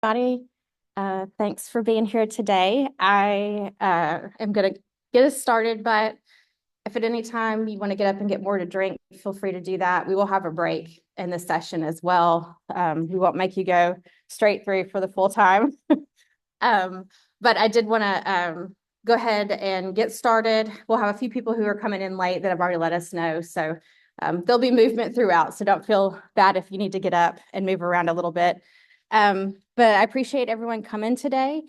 Everybody. Thanks for being here today. I am going to get us started, but if at any time you want to get up and get more to drink, feel free to do that. We will have a break in this session as well. We won't make you go straight through for the full time. Um, but I did want to go ahead and get started. We'll have a few people who are coming in late that have already let us know. So there'll be movement throughout. So don't feel bad if you need to get up and move around a little bit. But I appreciate everyone coming today.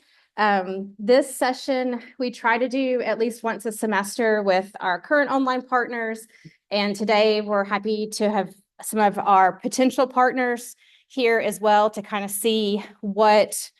This session, we try to do at least once a semester with our current online partners. And today we're happy to have some of our potential partners here as well to kind of see what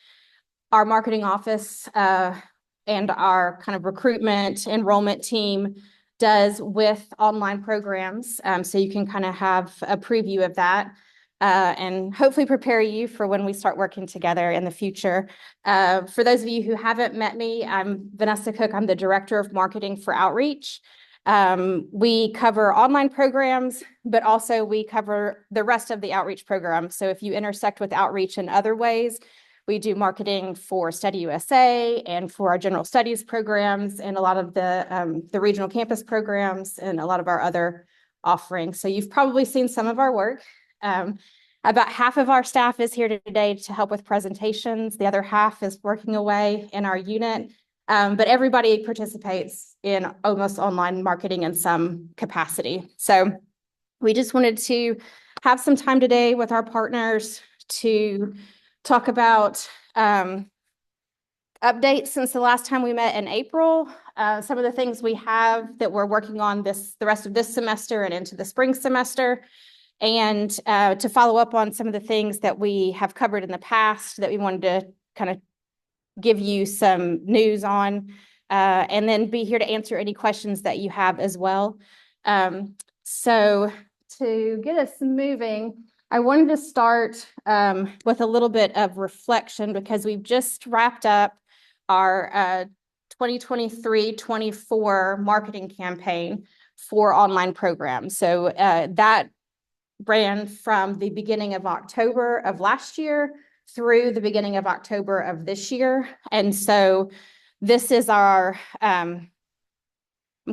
our marketing office and our kind of recruitment enrollment team does with online programs. So you can kind of have a preview of that. And hopefully prepare you for when we start working together in the future. For those of you who haven't met me, I'm Vanessa Cook. I'm the Director of Marketing for Outreach. We cover online programs, but also we cover the rest of the outreach program. So if you intersect with outreach in other ways, we do marketing for Study USA and for our general studies programs and a lot of the regional campus programs and a lot of our other offerings. So you've probably seen some of our work. About half of our staff is here today to help with presentations. The other half is working away in our unit. But everybody participates in almost online marketing in some capacity. So we just wanted to have some time today with our partners to talk about updates since the last time we met in April. Some of the things we have that we're working on the rest of this semester and into the spring semester. And to follow up on some of the things that we have covered in the past that we wanted to kind of give you some news on, and then be here to answer any questions that you have as well. So to get us moving, I wanted to start with a little bit of reflection because we've just wrapped up our 2023-24 marketing campaign for online programs. So that ran from the beginning of October of last year through the beginning of October of this year. And so this is our, I'm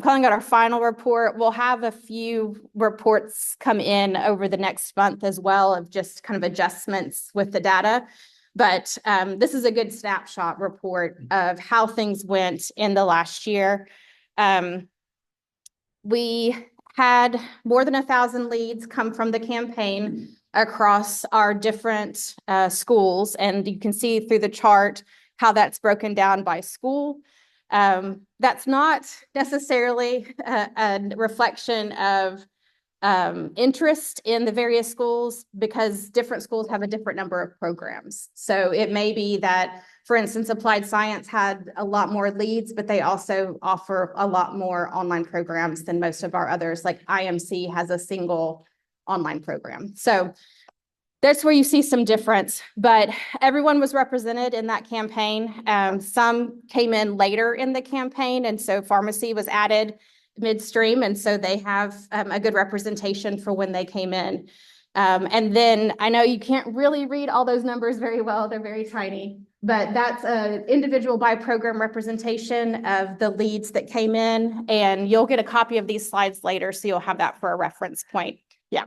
calling it our final report. We'll have a few reports come in over the next month as well of just kind of adjustments with the data. But this is a good snapshot report of how things went in the last year. We had more than 1,000 leads come from the campaign across our different schools. And you can see through the chart how that's broken down by school. That's not necessarily a reflection of interest in the various schools because different schools have a different number of programs. So it may be that, for instance, Applied Science had a lot more leads, but they also offer a lot more online programs than most of our others. Like IMC has a single online program. So that's where you see some difference, but everyone was represented in that campaign. Some came in later in the campaign, and so pharmacy was added midstream, and so they have a good representation for when they came in. And then I know you can't really read all those numbers very well. They're very tiny, but that's an individual by program representation of the leads that came in, and you'll get a copy of these slides later, so you'll have that for a reference point. Yeah.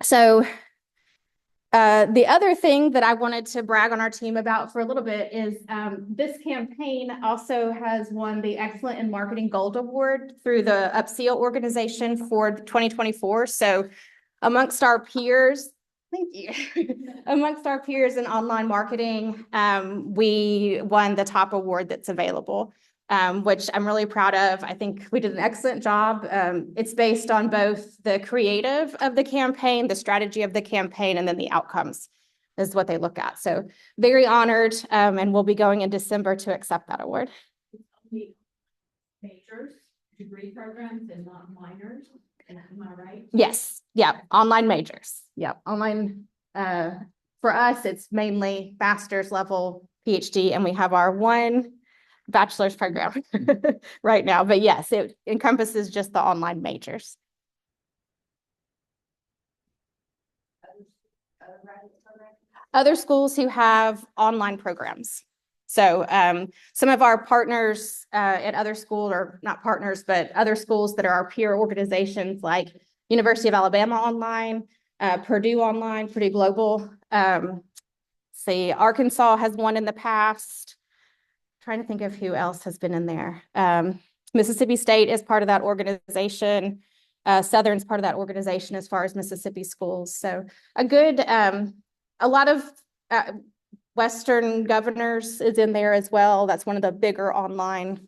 So the other thing that I wanted to brag on our team about for a little bit is this campaign also has won the Excellent in Marketing Gold Award through the Upseal organization for 2024. So amongst our peers, thank you, amongst our peers in online marketing, we won the top award that's available. Which I'm really proud of. I think we did an excellent job. It's based on both the creative of the campaign, the strategy of the campaign, and then the outcomes is what they look at. So very honored, and we'll be going in December to accept that award. Majors, degree programs, and not minors. Am I right? Yes. Yeah. Online majors. Yeah. Online. For us, it's mainly master's level PhD, and we have our one bachelor's program right now. But yes, it encompasses just the online majors. other schools who have online programs. So some of our partners at other schools, or not partners, but other schools that are our peer organizations like University of Alabama Online, Purdue Online, Purdue Global. See, Arkansas has one in the past. Trying to think of who else has been in there. Mississippi State is part of that organization. Southern's part of that organization as far as Mississippi schools. So a lot of Western Governors is in there as well. That's one of the bigger online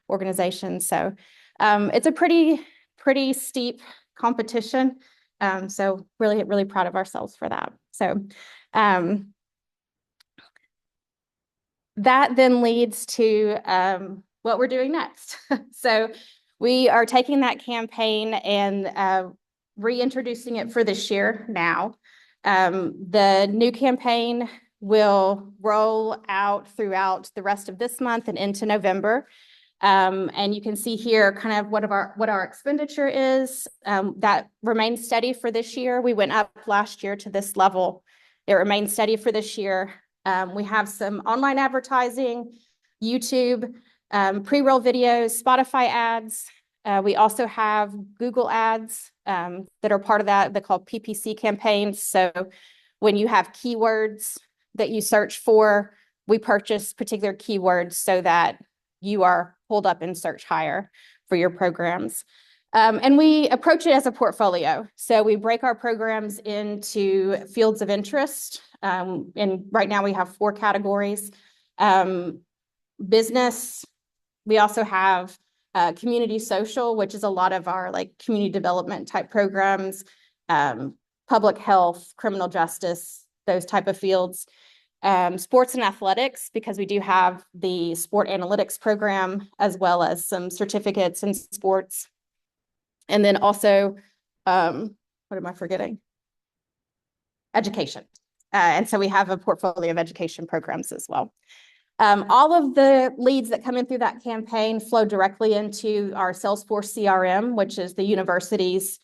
organizations. So it's a pretty steep competition. So really proud of ourselves for that. So that then leads to what we're doing next. So we are taking that campaign and reintroducing it for this year now. The new campaign will roll out throughout the rest of this month and into November. And you can see here kind of what our expenditure is. That remains steady for this year. We went up last year to this level. It remains steady for this year. We have some online advertising, YouTube, pre-roll videos, Spotify ads. We also have Google ads that are part of that. They're called PPC campaigns. So when you have keywords that you search for, we purchase particular keywords so that you are pulled up in search higher for your programs. And we approach it as a portfolio. So we break our programs into fields of interest. And right now we have 4 categories. Business, we also have community social, which is a lot of our like community development type programs, public health, criminal justice, those type of fields. Sports and athletics, because we do have the sport analytics program, as well as some certificates in sports. And then also, what am I forgetting? Education. And so we have a portfolio of education programs as well. All of the leads that come in through that campaign flow directly into our Salesforce CRM, which is the university's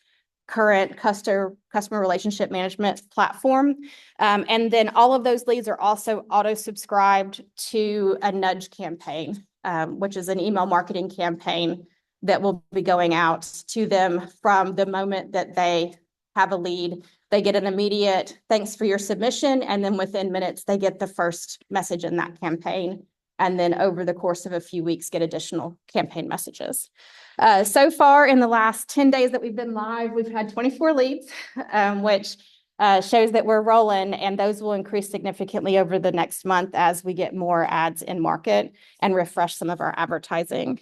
current customer relationship management platform. And then all of those leads are also auto-subscribed to a nudge campaign, which is an email marketing campaign that will be going out to them from the moment that they have a lead. They get an immediate thanks for your submission, and then within minutes, they get the first message in that campaign. And then over the course of a few weeks, get additional campaign messages. So far in the last 10 days that we've been live, we've had 24 leads, which shows that we're rolling, and those will increase significantly over the next month as we get more ads in market and refresh some of our advertising.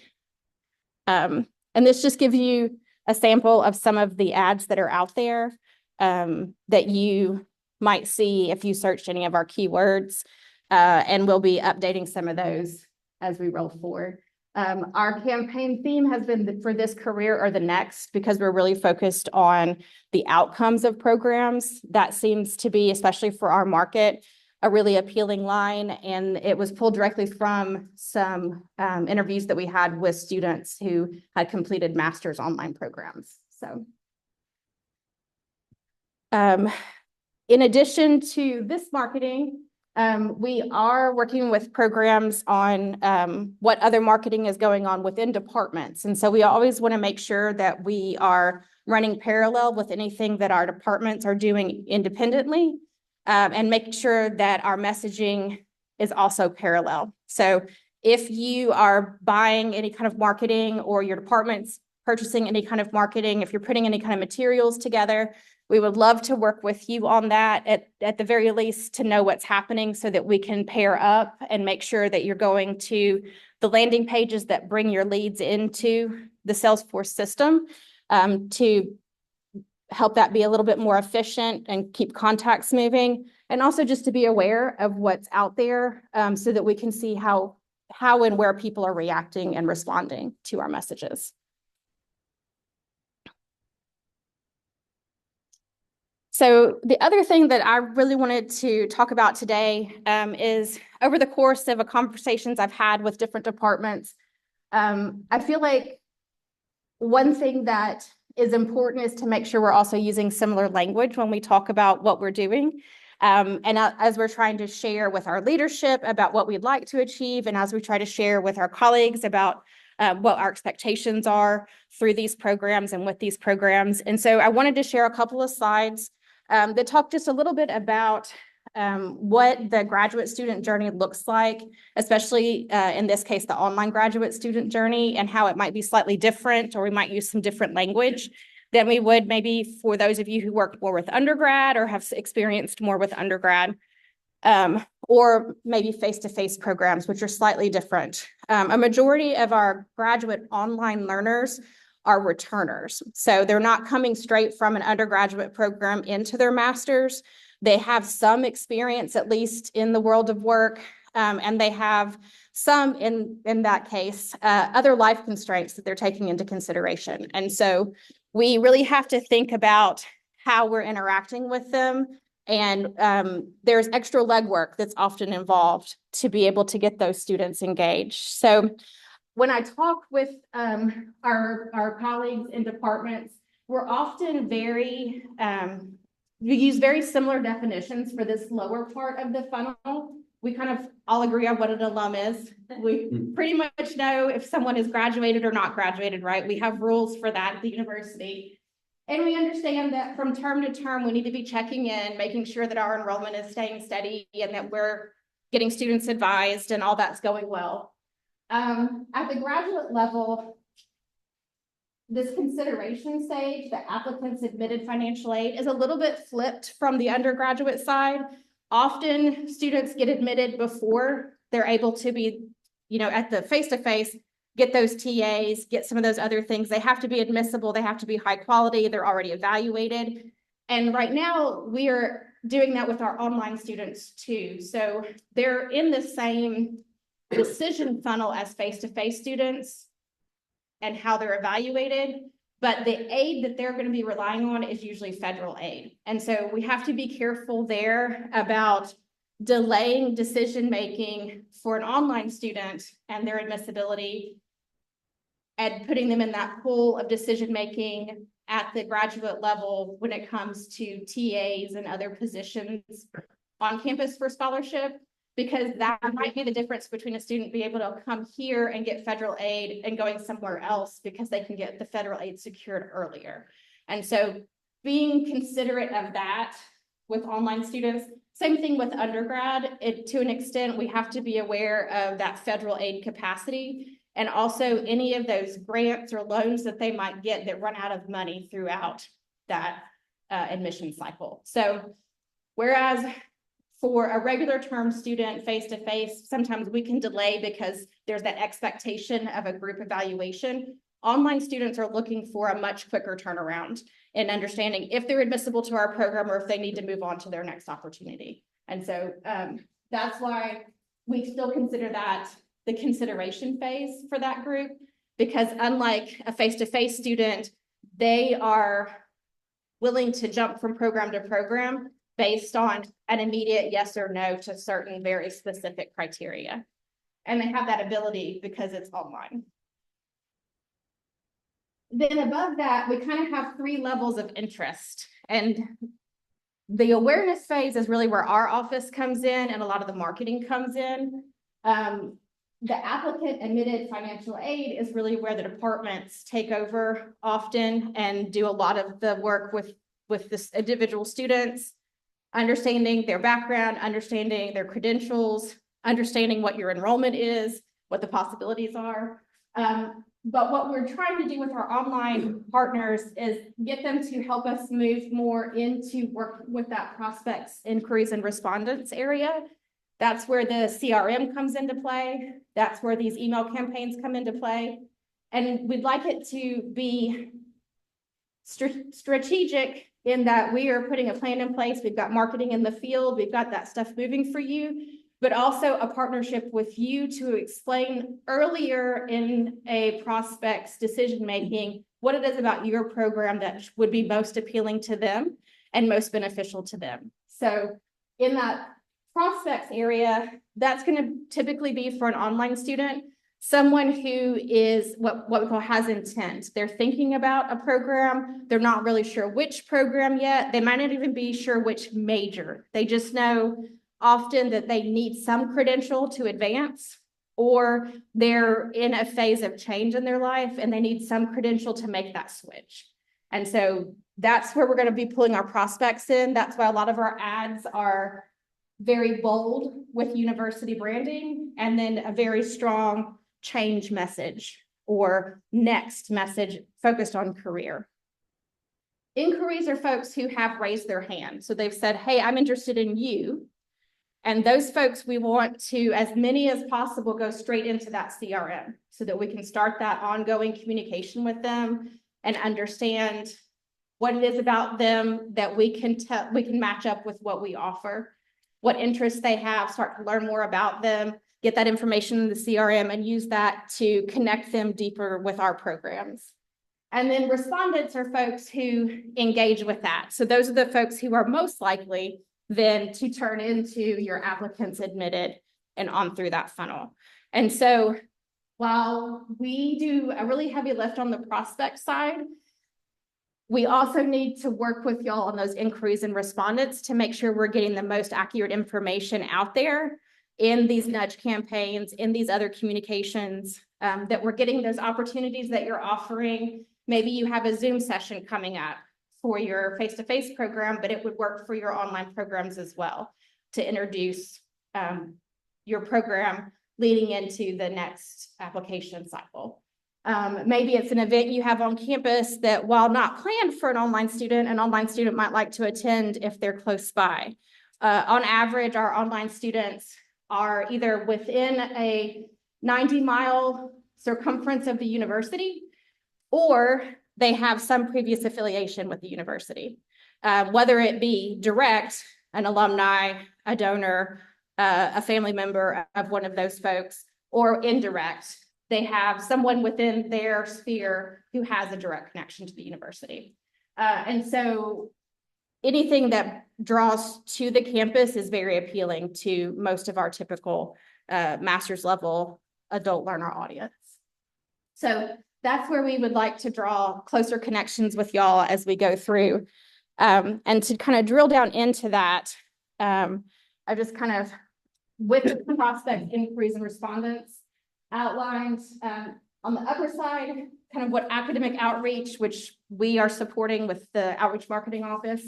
And this just gives you a sample of some of the ads that are out there that you might see if you searched any of our keywords, and we'll be updating some of those as we roll forward. Our campaign theme has been for this career or the next, because we're really focused on the outcomes of programs. That seems to be, especially for our market, a really appealing line. And it was pulled directly from some interviews that we had with students who had completed master's online programs. So in addition to this marketing, we are working with programs on what other marketing is going on within departments. And so we always want to make sure that we are running parallel with anything that our departments are doing independently, and make sure that our messaging is also parallel. So if you are buying any kind of marketing, or your department's purchasing any kind of marketing, if you're putting any kind of materials together, we would love to work with you on that at the very least, to know what's happening so that we can pair up and make sure that you're going to the landing pages that bring your leads into the Salesforce system, to help that be a little bit more efficient and keep contacts moving. And also just to be aware of what's out there, so that we can see how and where people are reacting and responding to our messages. So the other thing that I really wanted to talk about today is over the course of conversations I've had with different departments, I feel like one thing that is important is to make sure we're also using similar language when we talk about what we're doing. As we're trying to share with our leadership about what we'd like to achieve, and as we try to share with our colleagues about what our expectations are through these programs and with these programs. And so I wanted to share a couple of slides that talk just a little bit about what the graduate student journey looks like, especially in this case, the online graduate student journey, and how it might be slightly different, or we might use some different language than we would maybe for those of you who work more with undergrad or have experienced more with undergrad, or maybe face-to-face programs, which are slightly different. A majority of our graduate online learners are returners. So they're not coming straight from an undergraduate program into their master's. They have some experience, at least in the world of work, and they have some, in that case, other life constraints that they're taking into consideration. And so we really have to think about how we're interacting with them. And there's extra legwork that's often involved to be able to get those students engaged. So when I talk with our colleagues in departments, we're often we use very similar definitions for this lower part of the funnel. We kind of all agree on what an alum is. We pretty much know if someone is graduated or not graduated, right? We have rules for that at the university. And we understand that from term to term, we need to be checking in, making sure that our enrollment is staying steady and that we're getting students advised and all that's going well. At the graduate level, this consideration stage, the applicant's admitted financial aid, is a little bit flipped from the undergraduate side. Often students get admitted before they're able to be, at the face-to-face, get those TAs, get some of those other things. They have to be admissible. They have to be high quality. They're already evaluated. And right now we are doing that with our online students too. So they're in the same decision funnel as face-to-face students and how they're evaluated, but the aid that they're going to be relying on is usually federal aid. And so we have to be careful there about delaying decision-making for an online student and their admissibility and putting them in that pool of decision-making at the graduate level when it comes to TAs and other positions on campus for scholarship, because that might be the difference between a student being able to come here and get federal aid and going somewhere else because they can get the federal aid secured earlier. And so being considerate of that with online students, same thing with undergrad, to an extent, we have to be aware of that federal aid capacity and also any of those grants or loans that they might get that run out of money throughout that admission cycle. So whereas for a regular term student face-to-face, sometimes we can delay because there's that expectation of a group evaluation. Online students are looking for a much quicker turnaround in understanding if they're admissible to our program or if they need to move on to their next opportunity. And so that's why we still consider that the consideration phase for that group, because unlike a face-to-face student, they are willing to jump from program to program based on an immediate yes or no to certain very specific criteria. And they have that ability because it's online. Then above that, we kind of have 3 levels of interest. And the awareness phase is really where our office comes in and a lot of the marketing comes in. The applicant admitted financial aid is really where the departments take over often and do a lot of the work with this individual students, understanding their background, understanding their credentials, understanding what your enrollment is, what the possibilities are. But what we're trying to do with our online partners is get them to help us move more into work with that prospects, inquiries, and respondents area. That's where the CRM comes into play. That's where these email campaigns come into play. And we'd like it to be strategic in that we are putting a plan in place. We've got marketing in the field. We've got that stuff moving for you, but also a partnership with you to explain earlier in a prospect's decision-making what it is about your program that would be most appealing to them and most beneficial to them. So in that prospects area, that's going to typically be for an online student. someone who is what we call has intent. They're thinking about a program. They're not really sure which program yet. They might not even be sure which major. They just know often that they need some credential to advance, or they're in a phase of change in their life and they need some credential to make that switch. And so that's where we're going to be pulling our prospects in. That's why a lot of our ads are very bold with university branding, and then a very strong change message or next message focused on career. Inquiries are folks who have raised their hand. So they've said, hey, I'm interested in you. And those folks, we want to, as many as possible, go straight into that CRM so that we can start that ongoing communication with them and understand what it is about them that we can match up with what we offer, what interests they have, start to learn more about them, get that information in the CRM and use that to connect them deeper with our programs. And then respondents are folks who engage with that. So those are the folks who are most likely then to turn into your applicants admitted and on through that funnel. And so while we do a really heavy lift on the prospect side, we also need to work with y'all on those inquiries and respondents to make sure we're getting the most accurate information out there in these nudge campaigns, in these other communications, that we're getting those opportunities that you're offering. Maybe you have a Zoom session coming up for your face-to-face program, but it would work for your online programs as well to introduce your program leading into the next application cycle. Maybe it's an event you have on campus that, while not planned for an online student might like to attend if they're close by. On average, our online students are either within a 90-mile circumference of the university, or they have some previous affiliation with the university, whether it be direct, an alumni, a donor, a family member of one of those folks, or indirect. They have someone within their sphere who has a direct connection to the university. And so anything that draws to the campus is very appealing to most of our typical master's level adult learner audience. So that's where we would like to draw closer connections with y'all as we go through. And to kind of drill down into that, I just kind of, with the prospect inquiries and respondents, outlined on the upper side, kind of what academic outreach, which we are supporting with the Outreach Marketing Office,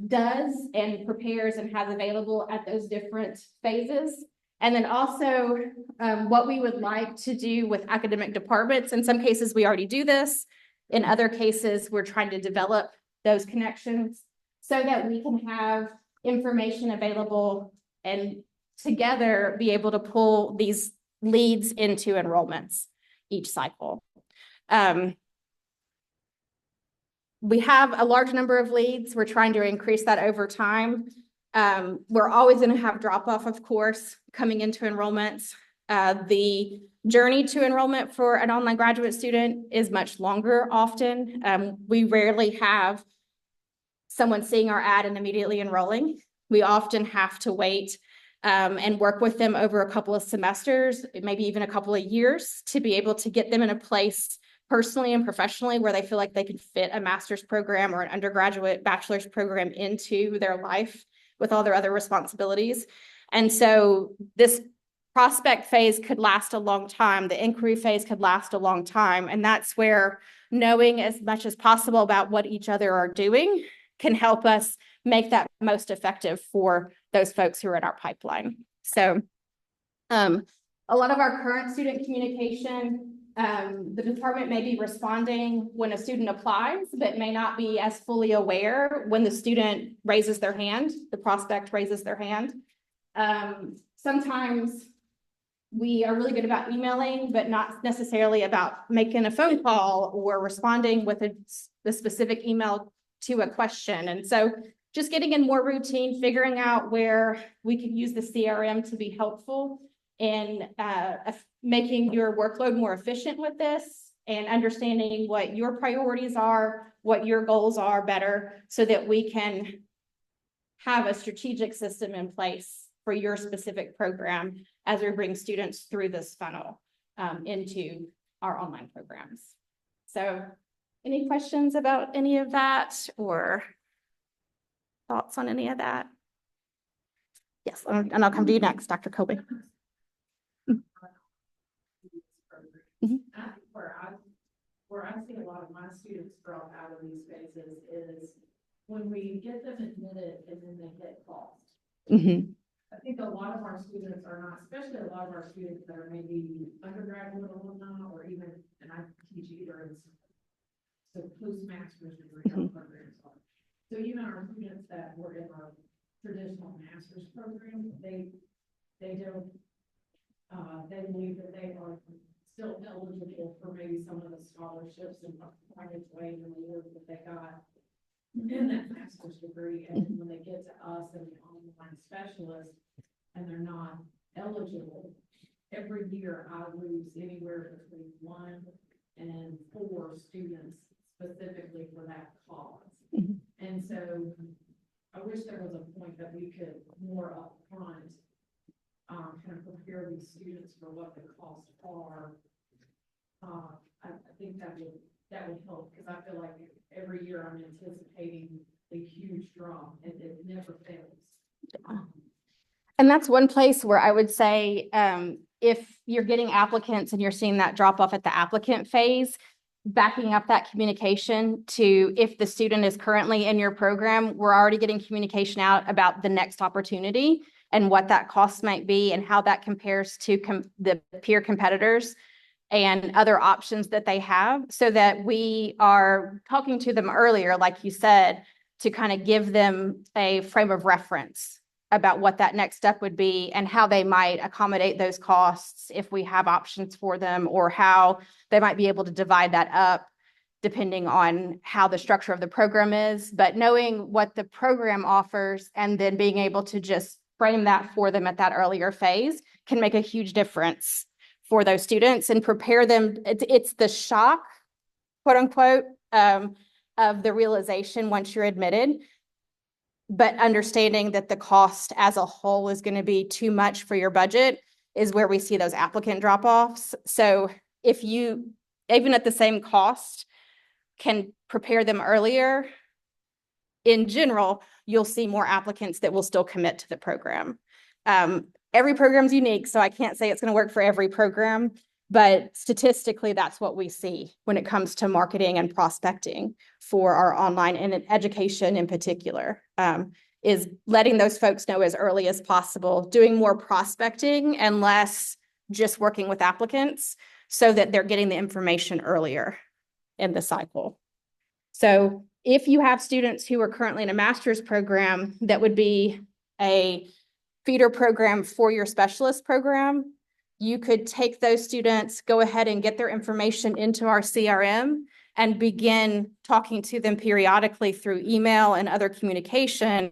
does and prepares and has available at those different phases. And then also what we would like to do with academic departments. In some cases, we already do this. In other cases, we're trying to develop those connections so that we can have information available and together be able to pull these leads into enrollments each cycle. We have a large number of leads. We're trying to increase that over time. We're always going to have drop off, of course, coming into enrollments. The journey to enrollment for an online graduate student is much longer often. We rarely have someone seeing our ad and immediately enrolling. We often have to wait and work with them over a couple of semesters, maybe even a couple of years, to be able to get them in a place personally and professionally where they feel like they can fit a master's program or an undergraduate bachelor's program into their life with all their other responsibilities. And so this prospect phase could last a long time. The inquiry phase could last a long time. And that's where knowing as much as possible about what each other are doing can help us make that most effective for those folks who are in our pipeline. So a lot of our current student communication, the department may be responding when a student applies, but may not be as fully aware when the student raises their hand, the prospect raises their hand. Sometimes we are really good about emailing, but not necessarily about making a phone call or responding with a specific email to a question. And so just getting in more routine, figuring out where we can use the CRM to be helpful in making your workload more efficient with this, and understanding what your priorities are, what your goals are better, so that we can have a strategic system in place for your specific program as we bring students through this funnel. into our online programs. So any questions about any of that or thoughts on any of that? Yes, and I'll come to you next, Dr. Colby. Mhm. I think where I see a lot of my students drop out of these phases is when we get them admitted and then they get lost. Mhm. I think a lot of our students are not, especially a lot of our students that are maybe undergraduate alumni or even, and I teach either in so postmasters degree programs. So even our students that were in our traditional master's program, they don't, they believe that they are still eligible for maybe some of the scholarships and financial aid and awards that they got in that master's degree. And then when they get to us and the online specialist and they're not eligible, every year I lose anywhere between 1 and 4 students specifically for that cause. Mhm. And so I wish there was a point that we could more upfront kind of prepare these students for what the costs are. I think that would help because I feel like every year I'm anticipating a huge drop and it never fails. And that's one place where I would say, if you're getting applicants and you're seeing that drop off at the applicant phase, backing up that communication to if the student is currently in your program, we're already getting communication out about the next opportunity and what that cost might be and how that compares to the peer competitors and other options that they have, so that we are talking to them earlier, like you said, to kind of give them a frame of reference about what that next step would be and how they might accommodate those costs if we have options for them, or how they might be able to divide that up depending on how the structure of the program is. But knowing what the program offers and then being able to just frame that for them at that earlier phase can make a huge difference for those students and prepare them. It's the shock, quote unquote, of the realization once you're admitted, but understanding that the cost as a whole is going to be too much for your budget is where we see those applicant drop-offs. So if you, even at the same cost, can prepare them earlier, in general, you'll see more applicants that will still commit to the program. Every program's unique, so I can't say it's going to work for every program, but statistically, that's what we see when it comes to marketing and prospecting for our online and education in particular, is letting those folks know as early as possible, doing more prospecting and less just working with applicants so that they're getting the information earlier in the cycle. So if you have students who are currently in a master's program, that would be a feeder program for your specialist program. You could take those students, go ahead and get their information into our CRM and begin talking to them periodically through email and other communication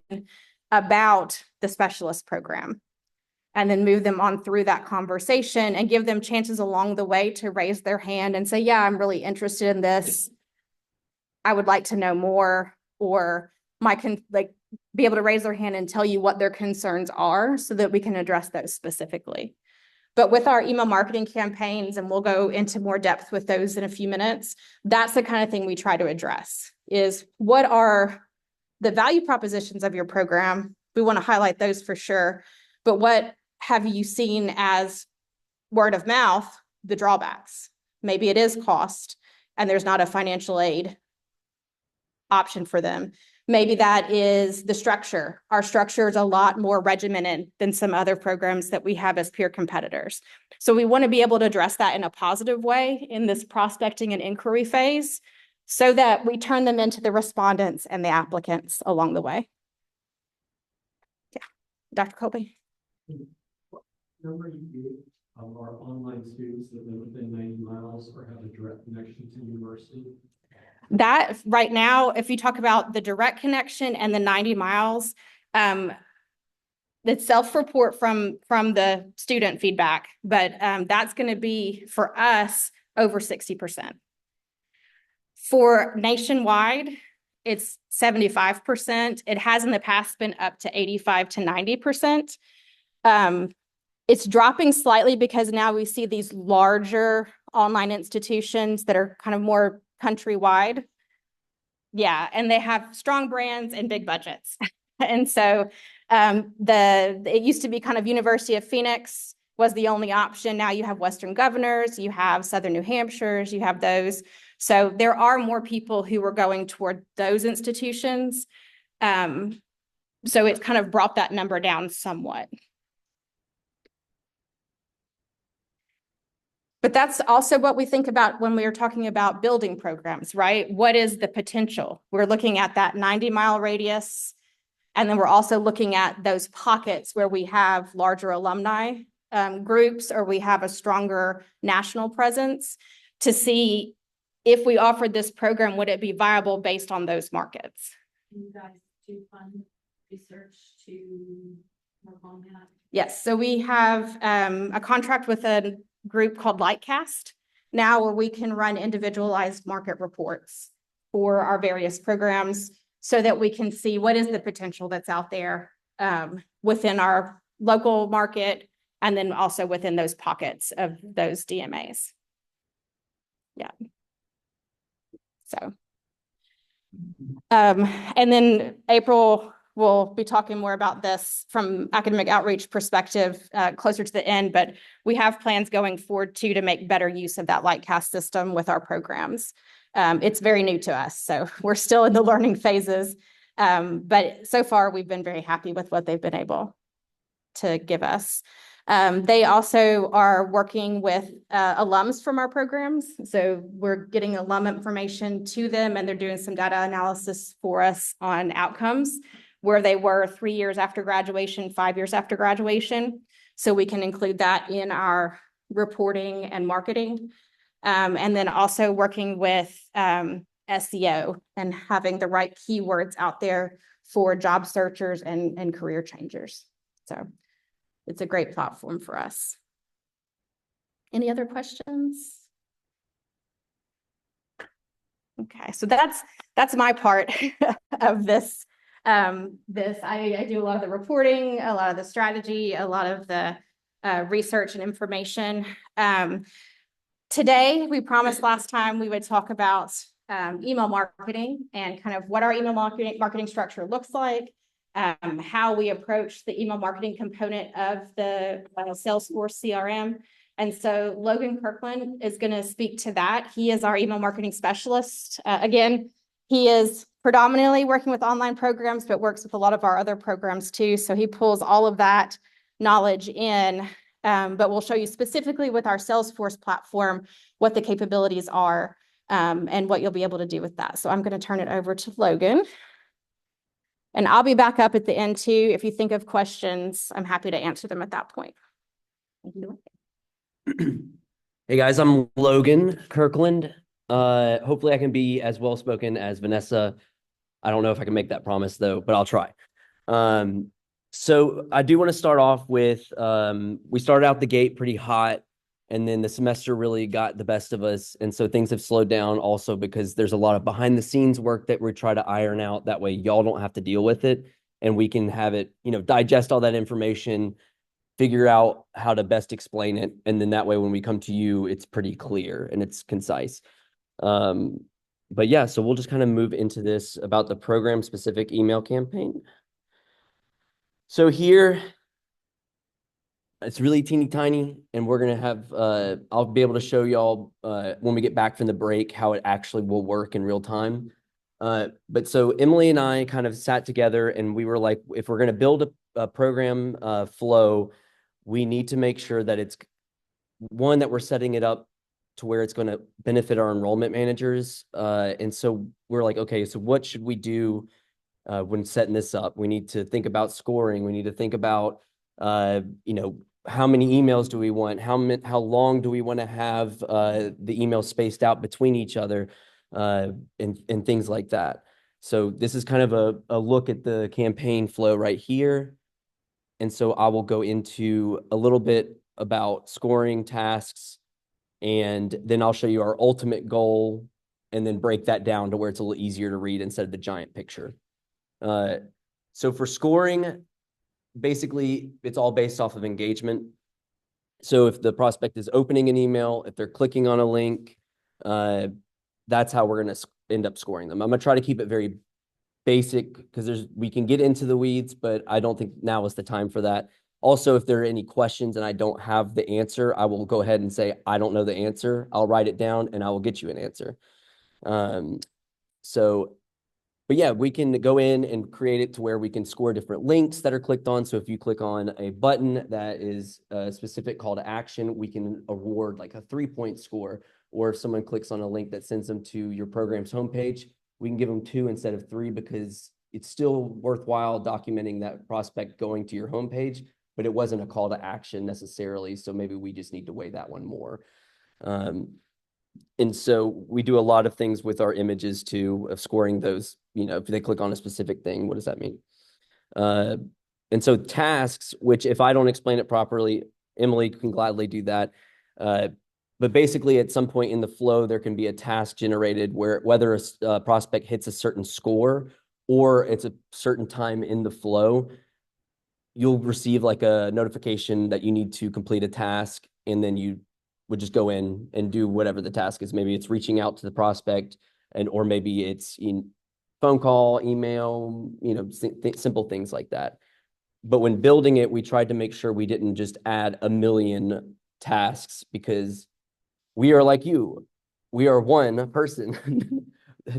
about the specialist program. And then move them on through that conversation and give them chances along the way to raise their hand and say, yeah, I'm really interested in this. I would like to know more, or be able to raise their hand and tell you what their concerns are so that we can address those specifically. But with our email marketing campaigns, and we'll go into more depth with those in a few minutes, that's the kind of thing we try to address, is what are the value propositions of your program? We want to highlight those for sure. But what have you seen as word of mouth, the drawbacks? Maybe it is cost and there's not a financial aid option for them. Maybe that is the structure. Our structure is a lot more regimented than some other programs that we have as peer competitors. So we want to be able to address that in a positive way in this prospecting and inquiry phase so that we turn them into the respondents and the applicants along the way. Yeah, Dr. Colby. What number you of our online students that live within 90 miles or have a direct connection to university? That right now, if you talk about the direct connection and the 90 miles, the self-report from the student feedback, but that's going to be for us over 60%. For nationwide, it's 75%. It has in the past been up to 85 to 90%. It's dropping slightly because now we see these larger online institutions that are kind of more countrywide. Yeah, and they have strong brands and big budgets. And so it used to be kind of University of Phoenix was the only option. Now you have Western Governors, you have Southern New Hampshire's, you have those. So there are more people who are going toward those institutions. So it's kind of brought that number down somewhat. But that's also what we think about when we are talking about building programs, right? What is the potential? We're looking at that 90-mile radius, and then we're also looking at those pockets where we have larger alumni groups, or we have a stronger national presence, to see if we offered this program, would it be viable based on those markets? Can you guys do fund research to work on that? Yes, so we have a contract with a group called Lightcast now, where we can run individualized market reports for our various programs so that we can see what is the potential that's out there within our local market, and then also within those pockets of those DMAs. Yeah. So, and then April, we'll be talking more about this from academic outreach perspective closer to the end, but we have plans going forward too to make better use of that Lightcast system with our programs. It's very new to us, so we're still in the learning phases. But so far, we've been very happy with what they've been able to give us. They also are working with alums from our programs. So we're getting alum information to them, and they're doing some data analysis for us on outcomes, where they were 3 years after graduation, 5 years after graduation. So we can include that in our reporting and marketing. And then also working with SEO and having the right keywords out there for job searchers and career changers. So it's a great platform for us. Any other questions? Okay, so that's my part of this. I do a lot of the reporting, a lot of the strategy, a lot of the research and information. Today, we promised last time we would talk about email marketing and kind of what our email marketing structure looks like, how we approach the email marketing component of the Salesforce CRM. And so Logan Kirkland is going to speak to that. He is our email marketing specialist. Again, he is predominantly working with online programs, but works with a lot of our other programs too. So he pulls all of that knowledge in, but we'll show you specifically with our Salesforce platform what the capabilities are and what you'll be able to do with that. So I'm going to turn it over to Logan. And I'll be back up at the end too. If you think of questions, I'm happy to answer them at that point. Hey guys, I'm Logan Kirkland. Hopefully I can be as well spoken as Vanessa. I don't know if I can make that promise though, but I'll try. So I do want to start off with, we started out the gate pretty hot, and then the semester really got the best of us. And so things have slowed down also because there's a lot of behind the scenes work that we're trying to iron out. That way y'all don't have to deal with it, and we can have it, digest all that information, figure out how to best explain it. And then that way, when we come to you, it's pretty clear and it's concise. But yeah, so we'll just kind of move into this about the program specific email campaign. So here, it's really teeny tiny, and we're going to have, I'll be able to show y'all when we get back from the break how it actually will work in real time. But so Emily and I kind of sat together and we were like, if we're going to build a program flow, we need to make sure that it's one, that we're setting it up to where it's going to benefit our enrollment managers. And so we're like, okay, so what should we do when setting this up? We need to think about scoring. We need to think about, how many emails do we want? How long do we want to have the emails spaced out between each other, and things like that. So this is kind of a look at the campaign flow right here. And so I will go into a little bit about scoring tasks, and then I'll show you our ultimate goal, and then break that down to where it's a little easier to read instead of the giant picture. So for scoring, basically, it's all based off of engagement. So if the prospect is opening an email, if they're clicking on a link, that's how we're going to end up scoring them. I'm going to try to keep it very basic because we can get into the weeds, but I don't think now is the time for that. Also, if there are any questions and I don't have the answer, I will go ahead and say, I don't know the answer. I'll write it down and I will get you an answer. So but yeah, we can go in and create it to where we can score different links that are clicked on. So if you click on a button that is a specific call to action, we can award like a 3-point score. Or if someone clicks on a link that sends them to your program's homepage, we can give them 2 instead of 3 because it's still worthwhile documenting that prospect going to your homepage, but it wasn't a call to action necessarily. So maybe we just need to weigh that one more. And so we do a lot of things with our images too, of scoring those, if they click on a specific thing, what does that mean? And so tasks, which if I don't explain it properly, Emily can gladly do that. But basically at some point in the flow, there can be a task generated where whether a prospect hits a certain score or it's a certain time in the flow, you'll receive like a notification that you need to complete a task, and then you would just go in and do whatever the task is. Maybe it's reaching out to the prospect, or maybe it's phone call, email, simple things like that. But when building it, we tried to make sure we didn't just add a million tasks because we are like you. We are one person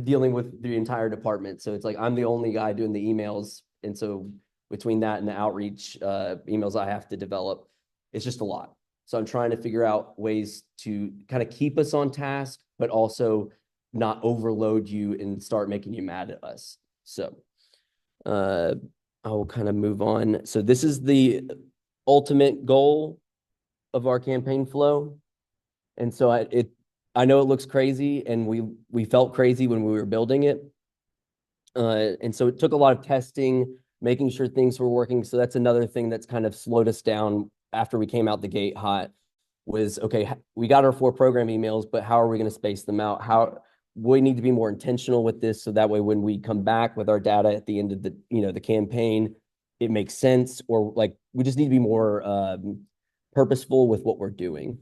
dealing with the entire department. So it's like I'm the only guy doing the emails. And so between that and the outreach emails I have to develop, it's just a lot. So I'm trying to figure out ways to kind of keep us on task, but also not overload you and start making you mad at us. So I will kind of move on. So this is the ultimate goal of our campaign flow. And so I know it looks crazy, and we felt crazy when we were building it. And so it took a lot of testing, making sure things were working. So that's another thing that's kind of slowed us down after we came out the gate hot was, okay, we got our 4 program emails, but how are we going to space them out? We need to be more intentional with this. So that way, when we come back with our data at the end of the campaign, it makes sense, or like, we just need to be more purposeful with what we're doing.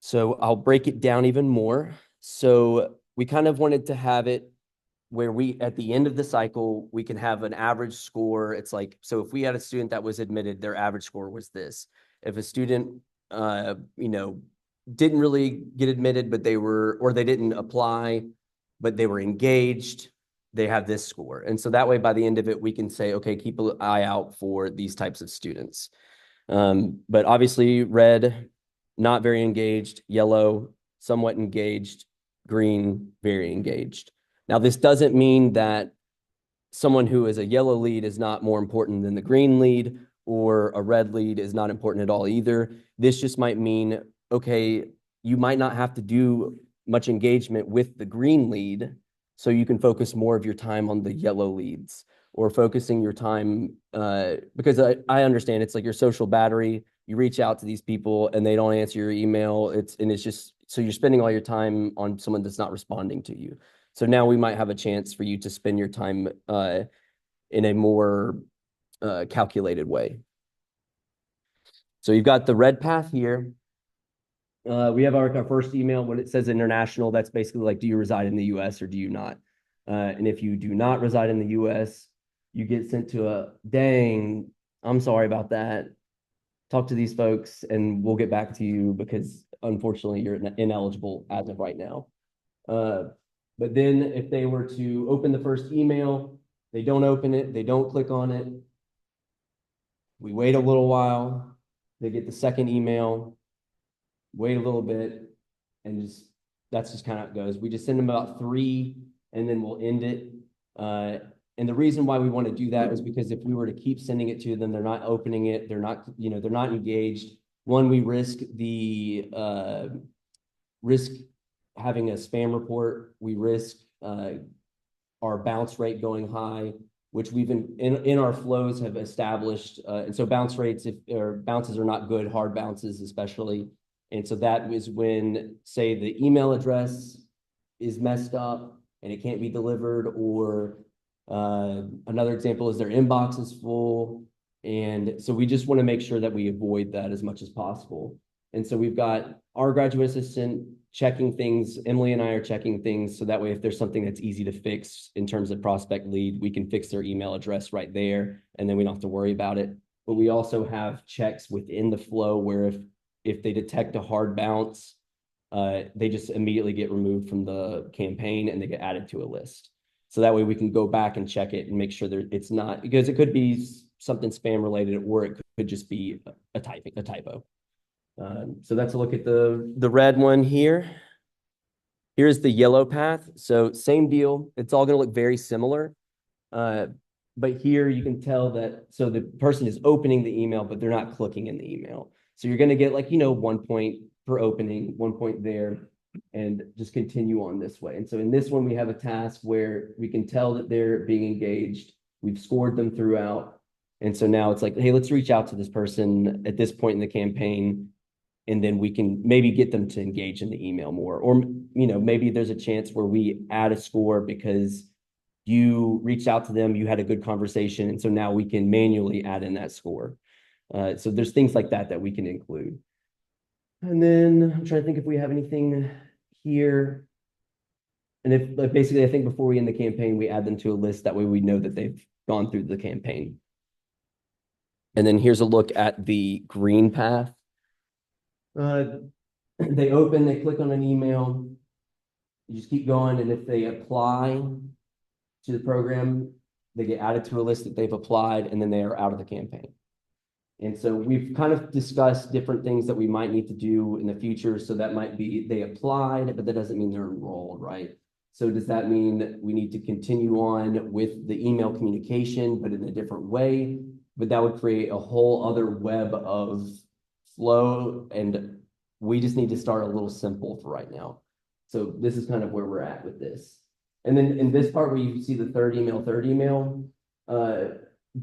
So I'll break it down even more. So we kind of wanted to have it where we, at the end of the cycle, we can have an average score. It's like, so if we had a student that was admitted, their average score was this. If a student, didn't really get admitted, but they didn't apply, but they were engaged, they have this score. And so that way, by the end of it, we can say, okay, keep an eye out for these types of students. But obviously red, not very engaged, yellow, somewhat engaged, green, very engaged. Now, this doesn't mean that someone who is a yellow lead is not more important than the green lead, or a red lead is not important at all either. This just might mean, okay, you might not have to do much engagement with the green lead, so you can focus more of your time on the yellow leads, or focusing your time, because I understand it's like your social battery. You reach out to these people and they don't answer your email. It's just, so you're spending all your time on someone that's not responding to you. So now we might have a chance for you to spend your time in a more calculated way. So you've got the red path here. We have our first email. When it says international, that's basically like, do you reside in the US or do you not? And if you do not reside in the US, you get sent to dang, I'm sorry about that. Talk to these folks and we'll get back to you because unfortunately you're ineligible as of right now. But then if they were to open the first email, they don't open it, they don't click on it. We wait a little while, they get the second email, wait a little bit, and that's just kind of how it goes. We just send them about 3 and then we'll end it. And the reason why we want to do that is because if we were to keep sending it to them, they're not opening it, they're not engaged. One, we risk having a spam report. We risk our bounce rate going high, which we've in our flows have established. And so bounce rates, or bounces are not good, hard bounces especially. And so that is when, say, the email address is messed up and it can't be delivered, or another example is their inbox is full And so we just want to make sure that we avoid that as much as possible. And so we've got our graduate assistant checking things. Emily and I are checking things. So that way, if there's something that's easy to fix in terms of prospect lead, we can fix their email address right there. And then we don't have to worry about it. But we also have checks within the flow where if they detect a hard bounce, they just immediately get removed from the campaign and they get added to a list. So that way we can go back and check it and make sure that it's not, because it could be something spam related, or it could just be a typo. So that's a look at the red one here. Here's the yellow path. So same deal. It's all going to look very similar. But here you can tell that, so the person is opening the email, but they're not clicking in the email. So you're going to get 1 point per opening, 1 point there, and just continue on this way. And so in this one, we have a task where we can tell that they're being engaged. We've scored them throughout. And so now it's like, hey, let's reach out to this person at this point in the campaign. And then we can maybe get them to engage in the email more. Or, maybe there's a chance where we add a score because you reached out to them, you had a good conversation. And so now we can manually add in that score. So there's things like that we can include. And then I'm trying to think if we have anything here. And if basically, I think before we end the campaign, we add them to a list. That way we know that they've gone through the campaign. And then here's a look at the green path. They open, they click on an email. You just keep going. And if they apply to the program, they get added to a list that they've applied, and then they are out of the campaign. And so we've kind of discussed different things that we might need to do in the future. So that might be they applied, but that doesn't mean they're enrolled, right? So does that mean we need to continue on with the email communication, but in a different way? But that would create a whole other web of flow, and we just need to start a little simple for right now. So this is kind of where we're at with this. And then in this part where you see the third email,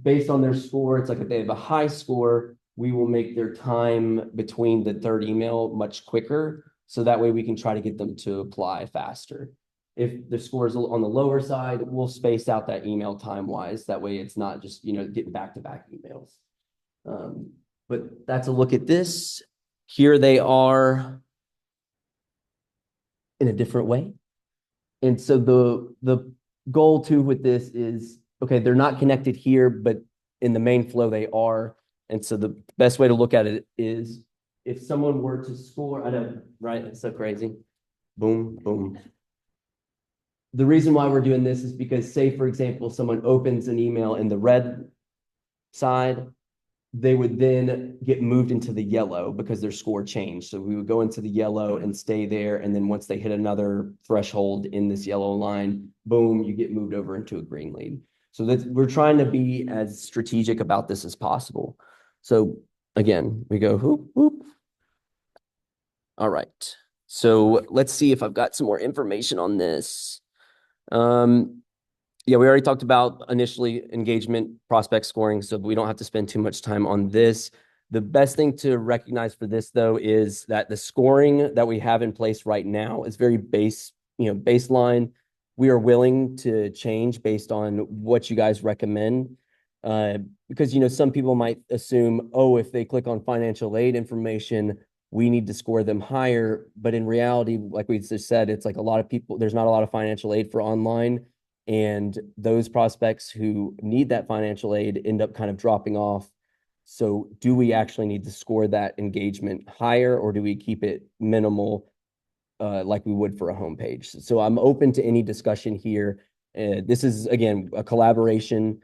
based on their score, it's like if they have a high score, we will make their time between the third email much quicker. So that way we can try to get them to apply faster. If the score is on the lower side, we'll space out that email time-wise. That way it's not just, getting back-to-back emails. But that's a look at this. Here they are in a different way. And so the goal too with this is, okay, they're not connected here, but in the main flow they are. And so the best way to look at it is if someone were to score, I know, right? It's so crazy. Boom, boom. The reason why we're doing this is because, say, for example, someone opens an email in the red side, they would then get moved into the yellow because their score changed. So we would go into the yellow and stay there. And then once they hit another threshold in this yellow line, boom, you get moved over into a green lead. So we're trying to be as strategic about this as possible. So again, we go whoop, whoop. All right. So let's see if I've got some more information on this. Yeah, we already talked about initially engagement prospect scoring, so we don't have to spend too much time on this. The best thing to recognize for this, though, is that the scoring that we have in place right now is very baseline. We are willing to change based on what you guys recommend. Because, some people might assume, oh, if they click on financial aid information, we need to score them higher. But in reality, like we just said, it's like a lot of people, there's not a lot of financial aid for online. And those prospects who need that financial aid end up kind of dropping off. So do we actually need to score that engagement higher, or do we keep it minimal like we would for a homepage? So I'm open to any discussion here. This is, again, a collaboration.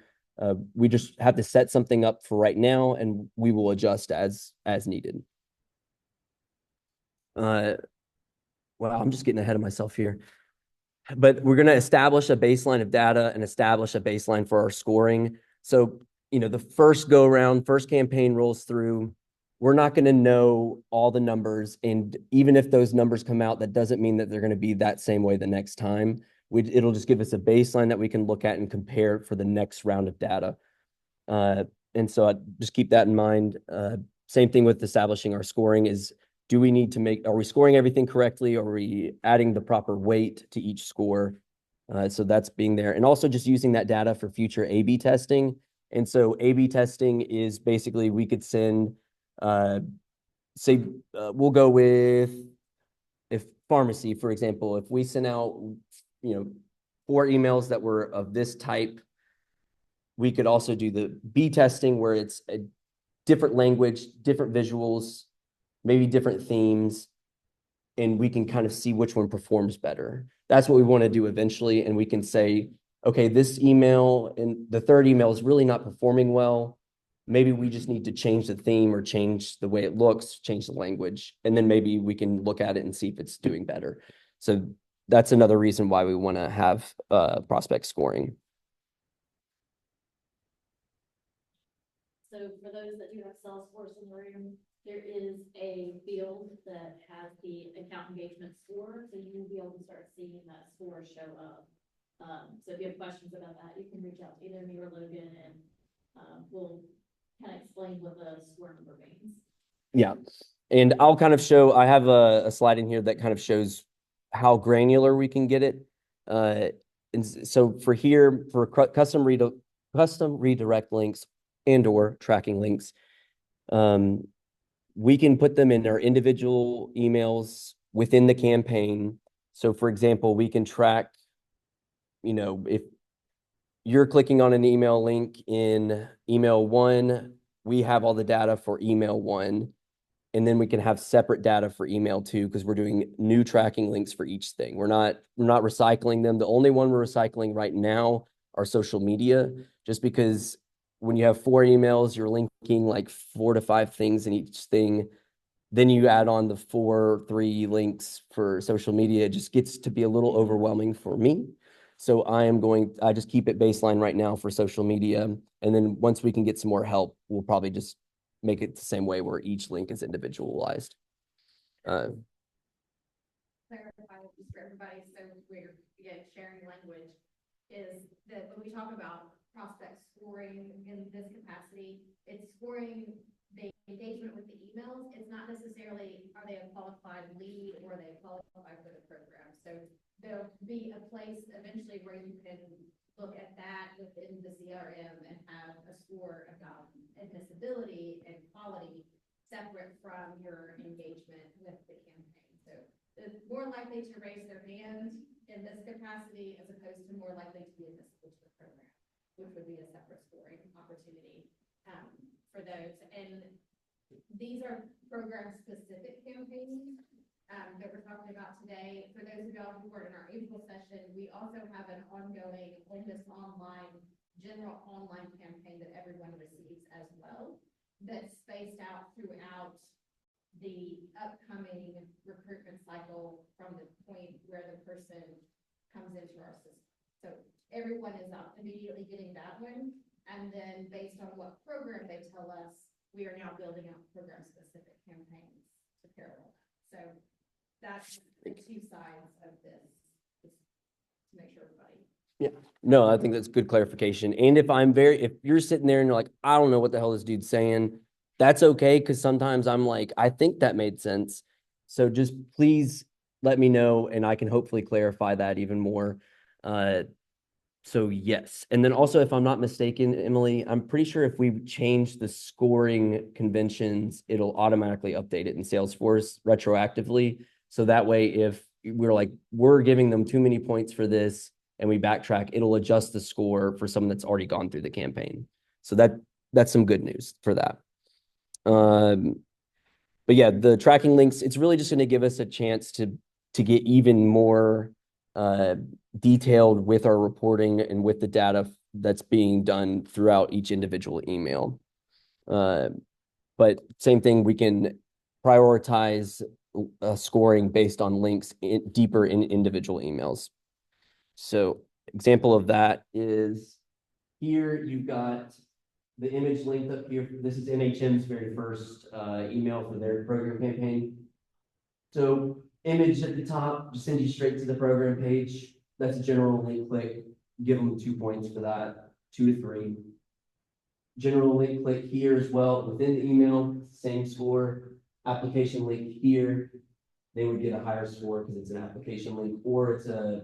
We just have to set something up for right now, and we will adjust as needed. Well, I'm just getting ahead of myself here. But we're going to establish a baseline of data and establish a baseline for our scoring. So, the first go around, first campaign rolls through, we're not going to know all the numbers. And even if those numbers come out, that doesn't mean that they're going to be that same way the next time. It'll just give us a baseline that we can look at and compare for the next round of data. And so just keep that in mind. Same thing with establishing our scoring is, are we scoring everything correctly? Are we adding the proper weight to each score? So that's being there. And also just using that data for future A/B testing And so A/B testing is basically we could send, say, we'll go with if pharmacy, for example, if we sent out, 4 emails that were of this type, we could also do the B testing where it's a different language, different visuals, maybe different themes, and we can kind of see which one performs better. That's what we want to do eventually. And we can say, okay, this email and the third email is really not performing well. Maybe we just need to change the theme or change the way it looks, change the language, and then maybe we can look at it and see if it's doing better. So that's another reason why we want to have prospect scoring. So for those that do have Salesforce in the room, there is a field that has the account engagement score, so you will be able to start seeing that score show up. So if you have questions about that, you can reach out to either me or Logan, and we'll kind of explain what the score number means. Yeah. And I'll kind of show, I have a slide in here that kind of shows how granular we can get it. And so for here, for custom redirect links and or tracking links, we can put them in our individual emails within the campaign. So for example, we can track, if you're clicking on an email link in email 1, we have all the data for email 1. And then we can have separate data for email 2 because we're doing new tracking links for each thing. We're not recycling them. The only one we're recycling right now are social media, just because when you have 4 emails, you're linking like 4 to 5 things in each thing. Then you add on the 3 links for social media. It just gets to be a little overwhelming for me. So I just keep it baseline right now for social media. And then once we can get some more help, we'll probably just make it the same way where each link is individualized. Clarify just for everybody, so we're again sharing language, is that when we talk about prospect scoring in this capacity, it's scoring the engagement with the emails. It's not necessarily are they a qualified lead or are they qualified for the program. So there'll be a place eventually where you can look at that within the CRM and have a score about admissibility and quality separate from your engagement with the campaign. So they're more likely to raise their hand in this capacity as opposed to more likely to be admissible to the program, which would be a separate scoring opportunity for those. And these are program-specific campaigns that we're talking about today. For those of y'all who were in our April session, we also have an ongoing general online campaign that everyone receives as well, that's spaced out throughout the upcoming recruitment cycle from the point where the person comes into our system. So everyone is immediately getting that one. And then based on what program they tell us, we are now building out program-specific campaigns to parallel. So that's the 2 sides of this, just to make sure everybody. Yeah, no, I think that's good clarification. And if you're sitting there and you're like, I don't know what the hell this dude's saying, that's okay. Cause sometimes I'm like, I think that made sense. So just please let me know and I can hopefully clarify that even more. So yes. And then also, if I'm not mistaken, Emily, I'm pretty sure if we change the scoring conventions, it'll automatically update it in Salesforce retroactively. So that way, if we're giving them too many points for this and we backtrack, it'll adjust the score for someone that's already gone through the campaign. So that's some good news for that. But yeah, the tracking links, it's really just going to give us a chance to get even more detailed with our reporting and with the data that's being done throughout each individual email. But same thing, we can prioritize scoring based on links deeper in individual emails. So example of that is here you've got the image linked up here. This is NHM's very first email for their program campaign. So image at the top, just send you straight to the program page. That's a general link click. Give them 2 points for that, 2 to 3. General link click here as well within the email, same score. Application link here, they would get a higher score because it's an application link, or it's a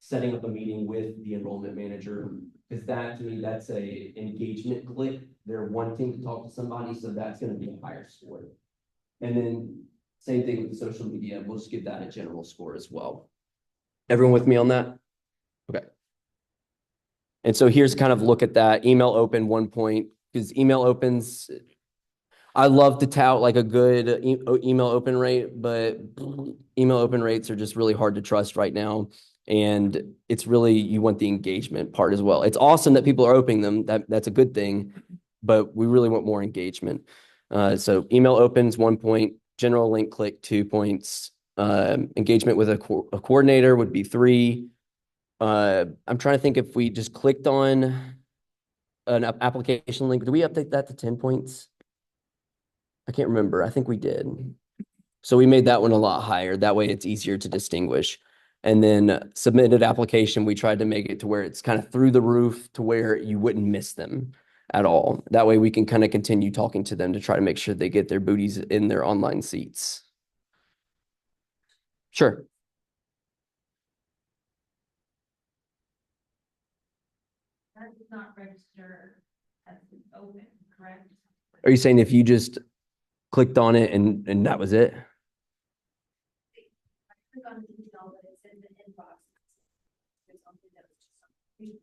setting up a meeting with the enrollment manager. because that, to me, that's a engagement click. They're wanting to talk to somebody, so that's gonna be a higher score. And then same thing with the social media, we'll just give that a general score as well. Everyone with me on that? Okay. And so here's kind of look at that email open 1 point, because email opens, I love to tout like a good email open rate, but email open rates are just really hard to trust right now. And it's really, you want the engagement part as well. It's awesome that people are opening them. That's a good thing, but we really want more engagement. So email opens 1 point, general link click 2 points, engagement with a coordinator would be 3. I'm trying to think if we just clicked on an application link, do we update that to 10 points? I can't remember. I think we did. So we made that one a lot higher. That way it's easier to distinguish. And then submitted application, we tried to make it to where it's kind of through the roof to where you wouldn't miss them at all. That way we can kind of continue talking to them to try to make sure they get their booties in their online seats. Sure. That does not register as open, correct? Are you saying if you just clicked on it and that was it? Click on the email, but it's in the inbox. It's something that was just something.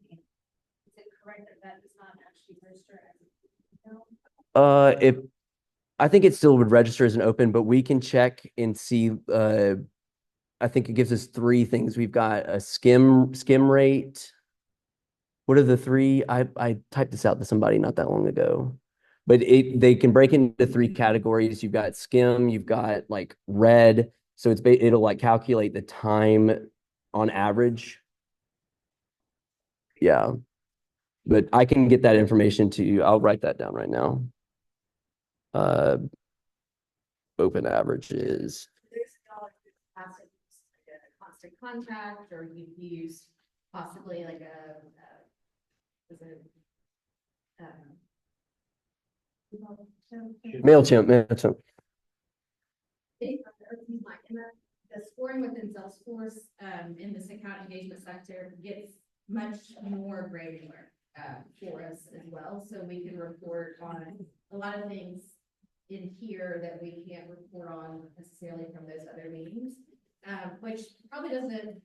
Is it correct that that does not actually register as an email? If I think it still would register as an open, but we can check and see. I think it gives us 3 things. We've got a skim rate. What are the 3? I typed this out to somebody not that long ago, but they can break into 3 categories. You've got skim, you've got like red. So it'll like calculate the time on average. Yeah, but I can get that information to you. I'll write that down right now. Open averages. There's a constant contact, or you've used possibly like MailChimp. the scoring within Salesforce, in this account engagement sector gets much more granular, for us as well. So we can report on a lot of things in here that we can't report on necessarily from those other meetings, which probably isn't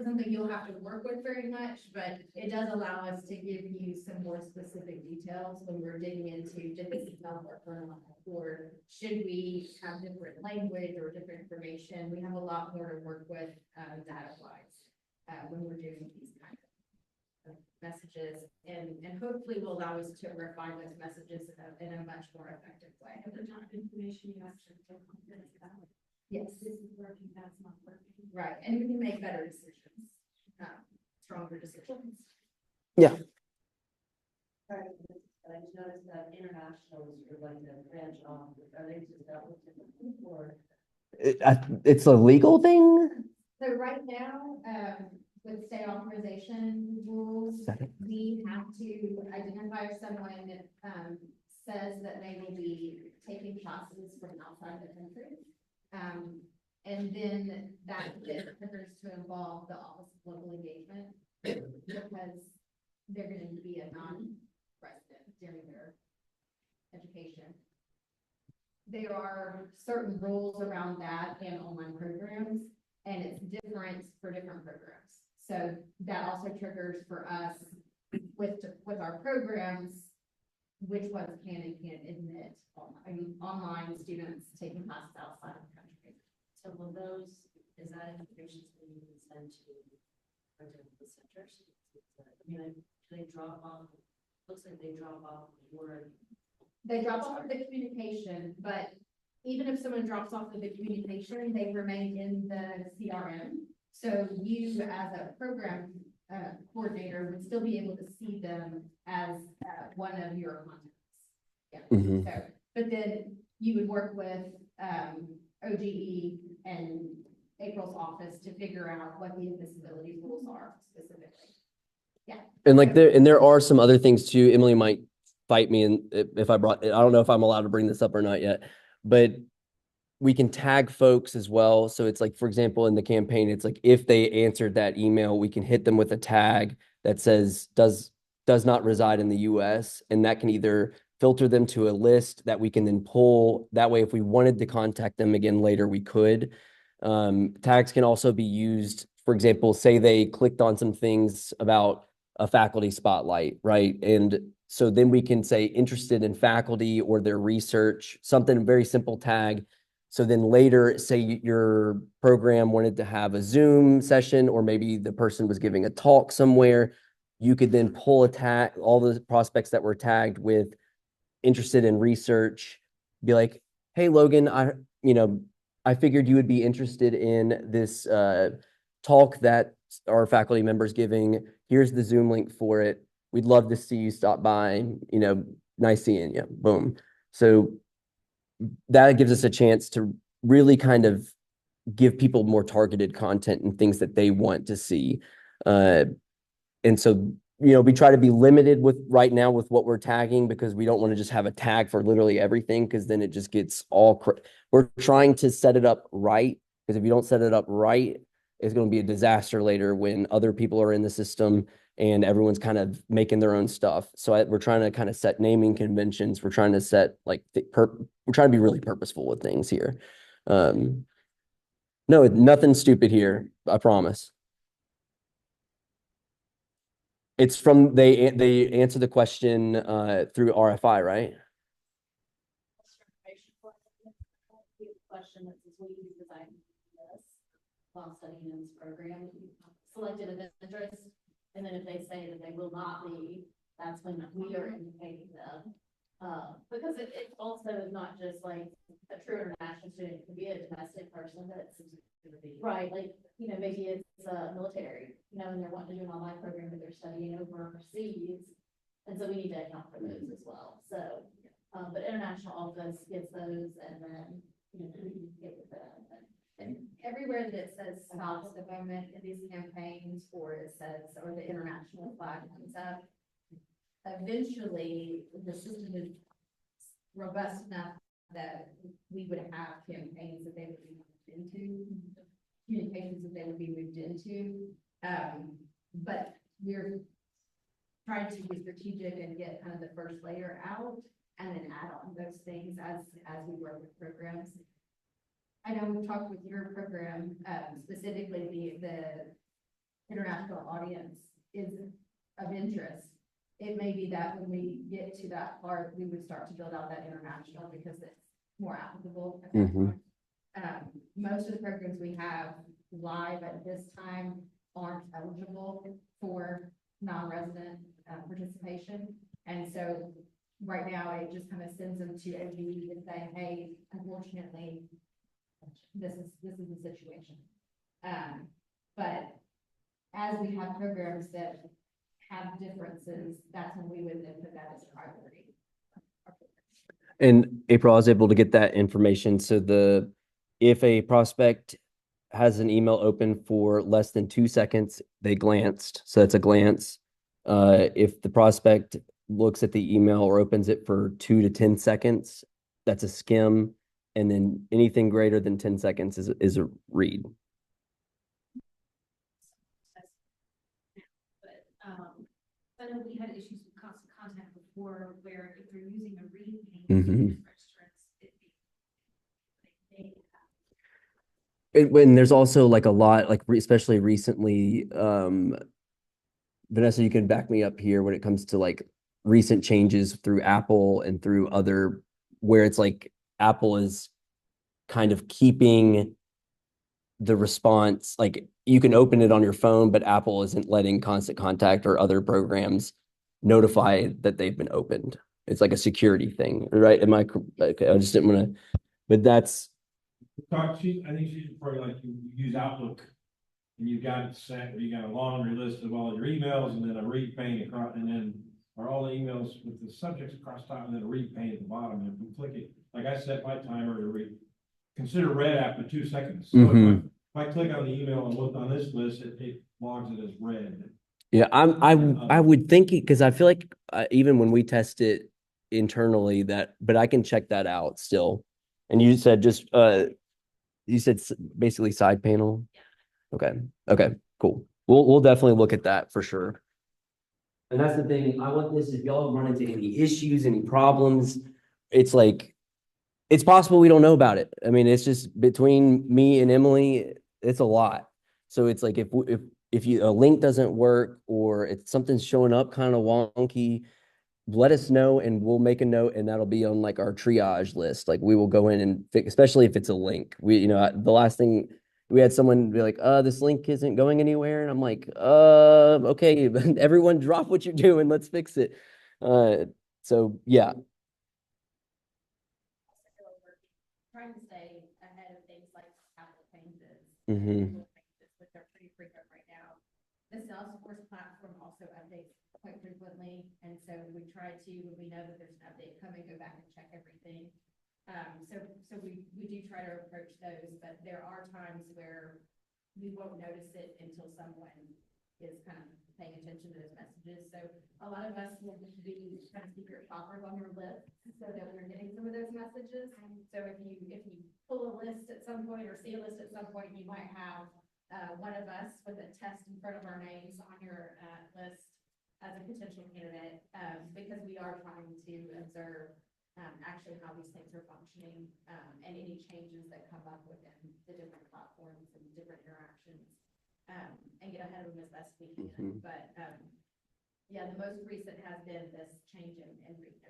something you'll have to work with very much, but it does allow us to give you some more specific details when we're digging into, did this email work or not, or should we have different language or different information? We have a lot more to work with, data-wise, when we're doing these kinds of messages, and hopefully will allow us to refine those messages in a much more effective way. At the time, information you actually take confidence about. Yes. This is working, that's not working. Right, and we can make better decisions, stronger decisions. Yeah. I just noticed that international is like a branch off, are they just that with different or? It's a legal thing? So right now, with state authorization rules, we have to identify if someone, says that they will be taking classes from outside the country. And then that triggers to involve the Office of Local Engagement, because they're going to be a non-resident during their education. There are certain rules around that in online programs, and it's different for different programs. So that also triggers for us with our programs, which ones can and can't admit online students taking classes outside of the country. So will those, is that information that you can send to the centers? I mean, they drop off, looks like they drop off Word. They drop off of the communication, but even if someone drops off of the communication, they remain in the CRM. So you, as a program coordinator, would still be able to see them as one of your contacts. Yeah. Mhm. So, but then you would work with OGE and April's office to figure out what the invisibility rules are specifically. Yeah. And like there are some other things too. Emily might fight me, and if I don't know if I'm allowed to bring this up or not yet, but we can tag folks as well. So it's like, for example, in the campaign, it's like if they answered that email, we can hit them with a tag that says does not reside in the US, and that can either filter them to a list that we can then pull. That way, if we wanted to contact them again later, we could. Tags can also be used, for example, say they clicked on some things about a faculty spotlight, right? And so then we can say interested in faculty or their research, something very simple tag. So then later, say your program wanted to have a Zoom session, or maybe the person was giving a talk somewhere, you could then pull a tag, all the prospects that were tagged with interested in research, be like, hey, Logan, I figured you would be interested in this talk that our faculty members giving. Here's the Zoom link for it. We'd love to see you stop by. Nice seeing you. Boom. So that gives us a chance to really kind of give people more targeted content and things that they want to see. And so, we try to be limited with right now with what we're tagging, because we don't want to just have a tag for literally everything, because then it just gets we're trying to set it up right, because if you don't set it up right, it's going to be a disaster later when other people are in the system and everyone's kind of making their own stuff. So we're trying to kind of set naming conventions. We're trying to set we're trying to be really purposeful with things here. No, nothing stupid here, I promise. It's from they answer the question through RFI, right? Question that says, will you design this while studying in this program? Selected an interest, and then if they say that they will not be, that's when we are indicating them. Because it also is not just like a true international student, it could be a domestic person that's right, like, maybe it's military, and they're wanting to do an online program, but they're studying overseas. And so we need to account for those as well. So, but international office gets those, and then, we can get with them. And everywhere that it says stop at the moment in these campaigns, or it says, or the international flag comes up, eventually the system is robust enough that we would have campaigns that they would be moved into, communications that they would be moved into. But we're trying to be strategic and get kind of the first layer out, and then add on those things as we work with programs. I know we've talked with your program, specifically the international audience is of interest. It may be that when we get to that part, we would start to build out that international, because it's more applicable at that point. Most of the programs we have live at this time aren't eligible for non-resident participation. And so right now it just kind of sends them to OD and saying, hey, unfortunately, this is the situation. But as we have programs that have differences, that's when we would then put that as a priority. And April, I was able to get that information. So if a prospect has an email open for less than 2 seconds, they glanced. So that's a glance. If the prospect looks at the email or opens it for 2 to 10 seconds, that's a skim. And then anything greater than 10 seconds is a read. I know we had issues with constant contact before, where if they're using a read Mhm. it When there's also like a lot, especially recently, Vanessa, you can back me up here when it comes to like recent changes through Apple and through other, where it's like Apple is kind of keeping the response, like you can open it on your phone, but Apple isn't letting Constant Contact or other programs notify that they've been opened. It's like a security thing, right? Okay, I just didn't want to, but that's. I think she's probably like you use Outlook, and you got it set, you got a laundry list of all your emails, and then a read pane across, and then are all the emails with the subjects across top, and then a read pane at the bottom. And if we click it, like I set my timer to read, consider read after 2 seconds. So if I click on the email and look on this list, it logs it as read. Yeah, I would think it, because I feel like even when we test it internally, but I can check that out still. And you said basically side panel. Okay. Okay, cool. We'll definitely look at that for sure. And that's the thing. I want this, if y'all run into any issues, any problems, it's like, it's possible we don't know about it. I mean, it's just between me and Emily, it's a lot. So it's like if a link doesn't work or if something's showing up kind of wonky, let us know and we'll make a note and that'll be on like our triage list. Like we will go in and fix, especially if it's a link. The last thing we had someone be like, this link isn't going anywhere. And I'm like, okay, everyone drop what you're doing. Let's fix it. So yeah. Trying to stay ahead of things like Apple changes. Mhm. Google changes, which are pretty frequent right now. The Salesforce platform also updates quite frequently, and so we try to, when we know that there's an update coming, go back and check everything. So we do try to approach those, but there are times where we won't notice it until someone is kind of paying attention to those messages. So a lot of us will just be kind of secret shoppers on your list so that we're getting some of those messages. So if you pull a list at some point or see a list at some point, you might have one of us with a test in front of our names on your list as a potential candidate, because we are trying to observe actually how these things are functioning, and any changes that come up within the different platforms and different interactions, and get ahead of them as best we can. Mhm. But yeah, the most recent has been this change in readers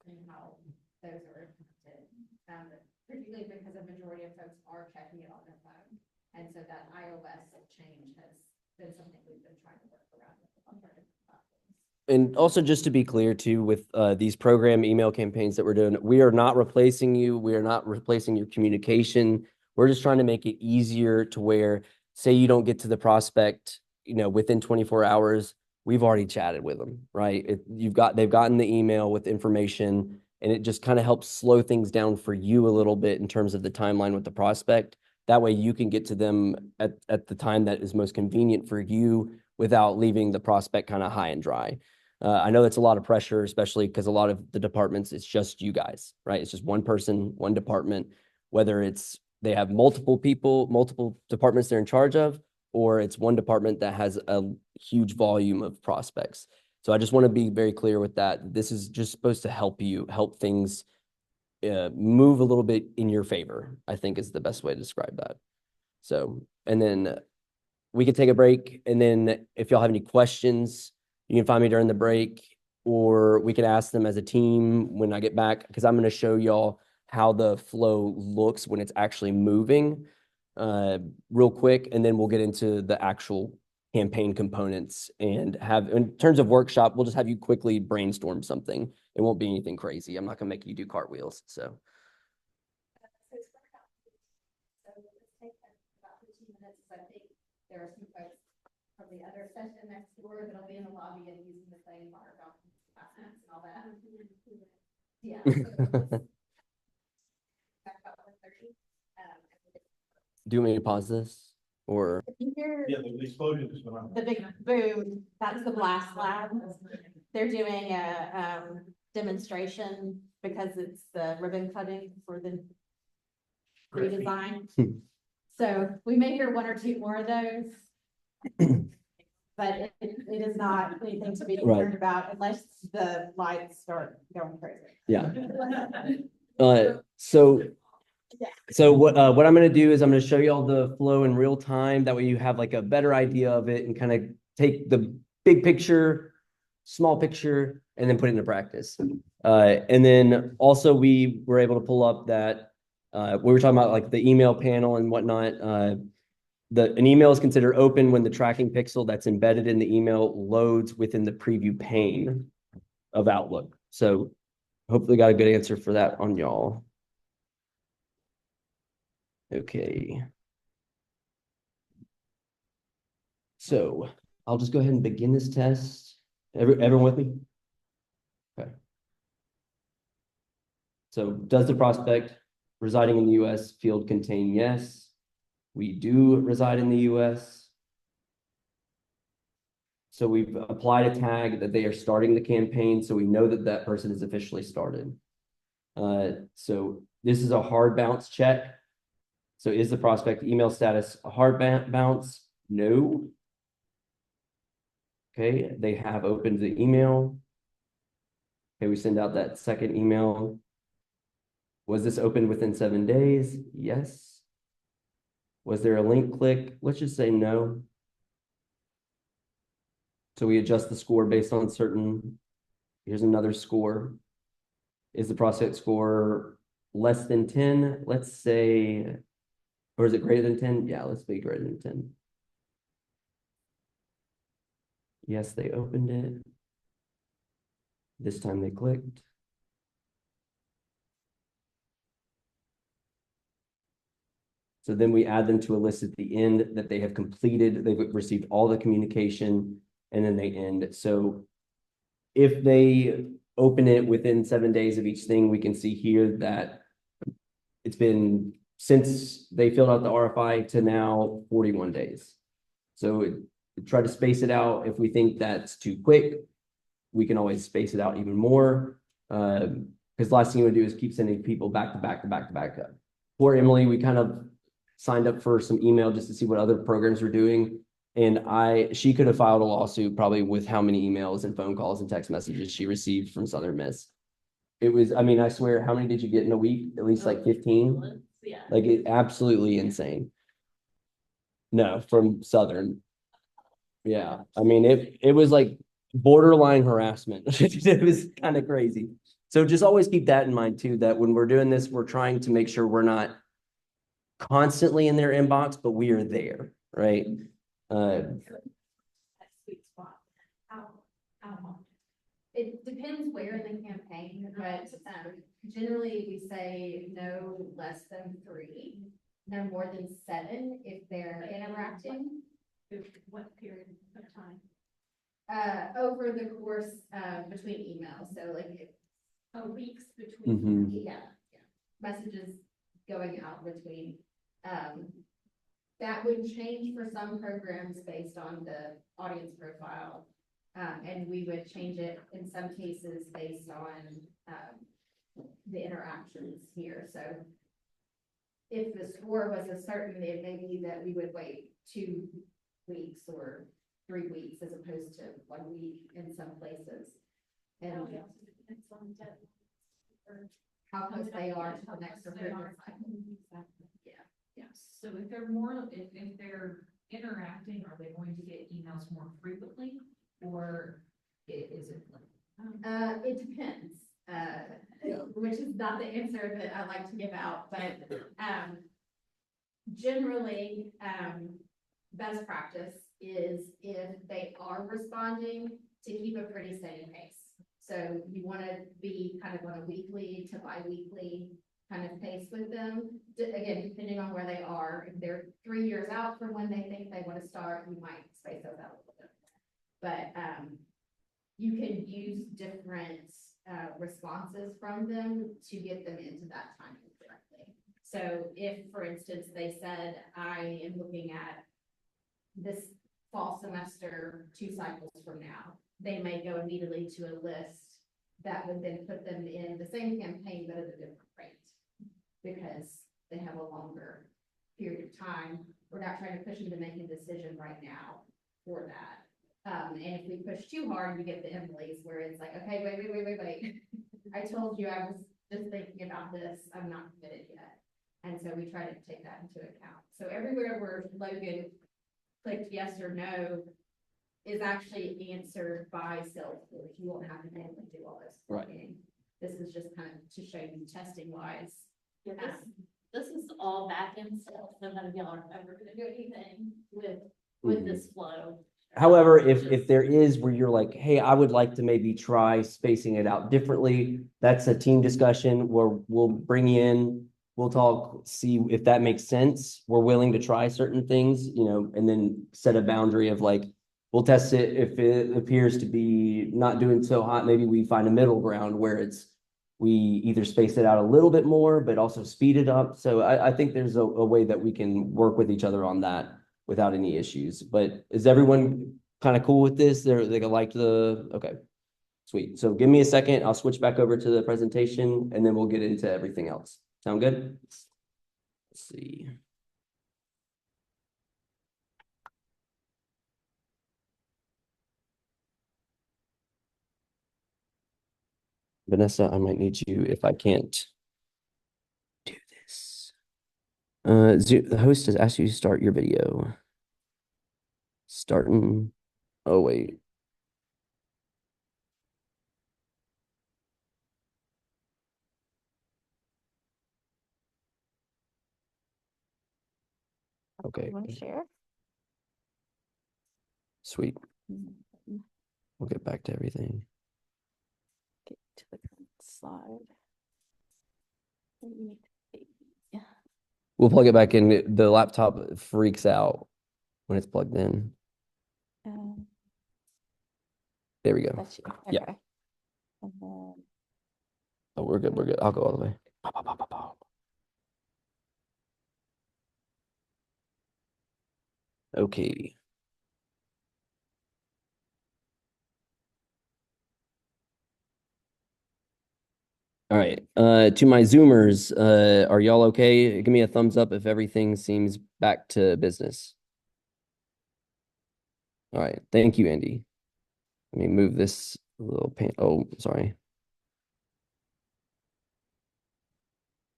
and how those are impacted, particularly because a majority of folks are checking it on their phone. And so that iOS change has been something we've been trying to work around with on our different platforms. And also just to be clear too, with these program email campaigns that we're doing, we are not replacing you. We are not replacing your communication. We're just trying to make it easier to where, say you don't get to the prospect, within 24 hours, we've already chatted with them, right? They've gotten the email with information, and it just kind of helps slow things down for you a little bit in terms of the timeline with the prospect. That way you can get to them at the time that is most convenient for you without leaving the prospect kind of high and dry. I know that's a lot of pressure, especially because a lot of the departments, it's just you guys, right? It's just one person, one department, whether they have multiple people, multiple departments they're in charge of, or it's one department that has a huge volume of prospects. So I just want to be very clear with that. This is just supposed to help things move a little bit in your favor, I think is the best way to describe that. So, and then we can take a break. And then if y'all have any questions, you can find me during the break, or we can ask them as a team when I get back, because I'm going to show y'all how the flow looks when it's actually moving real quick. And then we'll get into the actual campaign components and in terms of workshop, we'll just have you quickly brainstorm something. It won't be anything crazy. I'm not going to make you do cartwheels. So. So let's take about 15 minutes. I think there are some folks from the other session next door that'll be in the lobby and using the same water fountains and all that. Yeah. Back about 1:30. Do you want me to pause this or? If you hear Yeah, the explosion is going on. the big boom, that's the blast lab. They're doing a demonstration because it's the ribbon cutting for the redesign. So we may hear one or two more of those. But it is not anything to be concerned about unless the lights start going crazy. Yeah. So what I'm going to do is I'm going to show you all the flow in real time. That way you have like a better idea of it and kind of take the big picture, small picture, and then put it into practice. And then also we were able to pull up that we were talking about like the email panel and whatnot. An email is considered open when the tracking pixel that's embedded in the email loads within the preview pane of Outlook. So hopefully got a good answer for that on y'all. Okay. So I'll just go ahead and begin this test. Everyone with me? Okay. So does the prospect residing in the US field contain yes? We do reside in the US. So we've applied a tag that they are starting the campaign, so we know that that person is officially started. So this is a hard bounce check. So is the prospect email status a hard bounce? No. Okay, they have opened the email. Okay, we send out that second email. Was this opened within 7 days? Yes. Was there a link click? Let's just say no. So we adjust the score based on certain, here's another score. Is the prospect score less than 10? Let's say, or is it greater than 10? Yeah, let's be greater than 10. Yes, they opened it. This time they clicked. So then we add them to a list at the end that they have completed, they've received all the communication, and then they end. So if they open it within 7 days of each thing, we can see here that it's been since they filled out the RFI to now 41 days. So try to space it out. If we think that's too quick, we can always space it out even more. Because last thing you would do is keep sending people back to back to back to back. Poor Emily, we kind of signed up for some email just to see what other programs were doing. And she could have filed a lawsuit probably with how many emails and phone calls and text messages she received from Southern Miss. It was, I mean, I swear, how many did you get in a week? At least like 15? Yeah. Like it absolutely insane. No, from Southern. Yeah. I mean, it was like borderline harassment. It was kind of crazy. So just always keep that in mind too, that when we're doing this, we're trying to make sure we're not constantly in their inbox, but we are there, right? That sweet spot. How long? It depends where in the campaign, but generally we say no less than 3, no more than 7 if they're interacting. What period of time? Over the course between emails, so like Oh, weeks between. Mhm. yeah, messages going out between. That would change for some programs based on the audience profile. And we would change it in some cases based on the interactions here. So if the score was a certain, it may be that we would wait 2 weeks or 3 weeks as opposed to 1 week in some places. And Probably also depends on the deadline. Or how close they are to the next recruitment cycle. Exactly. Yes, so if they're more, if they're interacting, are they going to get emails more frequently? Or is it like? It depends, which is not the answer that I like to give out, but, generally, best practice is if they are responding to keep a pretty steady pace. So you want to be kind of on a weekly to bi-weekly kind of pace with them. Again, depending on where they are, if they're 3 years out from when they think they want to start, you might space those out a little bit. But you can use different responses from them to get them into that timing correctly. So if, for instance, they said, I am looking at this fall semester 2 cycles from now, they may go immediately to a list that would then put them in the same campaign, but at a different rate, because they have a longer period of time. We're not trying to push them to make a decision right now for that. And if we push too hard, you get the Emily's where it's like, okay, wait. I told you I was just thinking about this. I'm not committed yet. And so we try to take that into account. So everywhere where Logan clicked yes or no is actually answered by Salesforce. You won't have to manually do all this. Right. This is just kind of to show you testing wise. Yeah, this is all back end stuff. So none of y'all are ever gonna do anything with this flow. However, if there is where you're like, hey, I would like to maybe try spacing it out differently, that's a team discussion where we'll bring you in, we'll talk, see if that makes sense. We're willing to try certain things, you know, and then set a boundary of like, we'll test it. If it appears to be not doing so hot, maybe we find a middle ground where we either space it out a little bit more, but also speed it up. So I think there's a way that we can work with each other on that without any issues. But is everyone kind of cool with this? They like okay, sweet. So give me a second. I'll switch back over to the presentation and then we'll get into everything else. Sound good? Let's see. Vanessa, I might need you if I can't do this. The host has asked you to start your video. Starting. Oh, wait. Okay. You want to share? Sweet. Mm, We'll get back to everything. Get to the current slide. Yeah. We'll plug it back in. The laptop freaks out when it's plugged in. Um, There we go. that's you. Yeah. Okay. And then Oh, we're good. We're good. I'll go all the way. Pow, pow, pow, pow, pow. Okay. All right. To my Zoomers, are y'all okay? Give me a thumbs up if everything seems back to business. All right. Thank you, Andy. Let me move this little pan. Oh, sorry.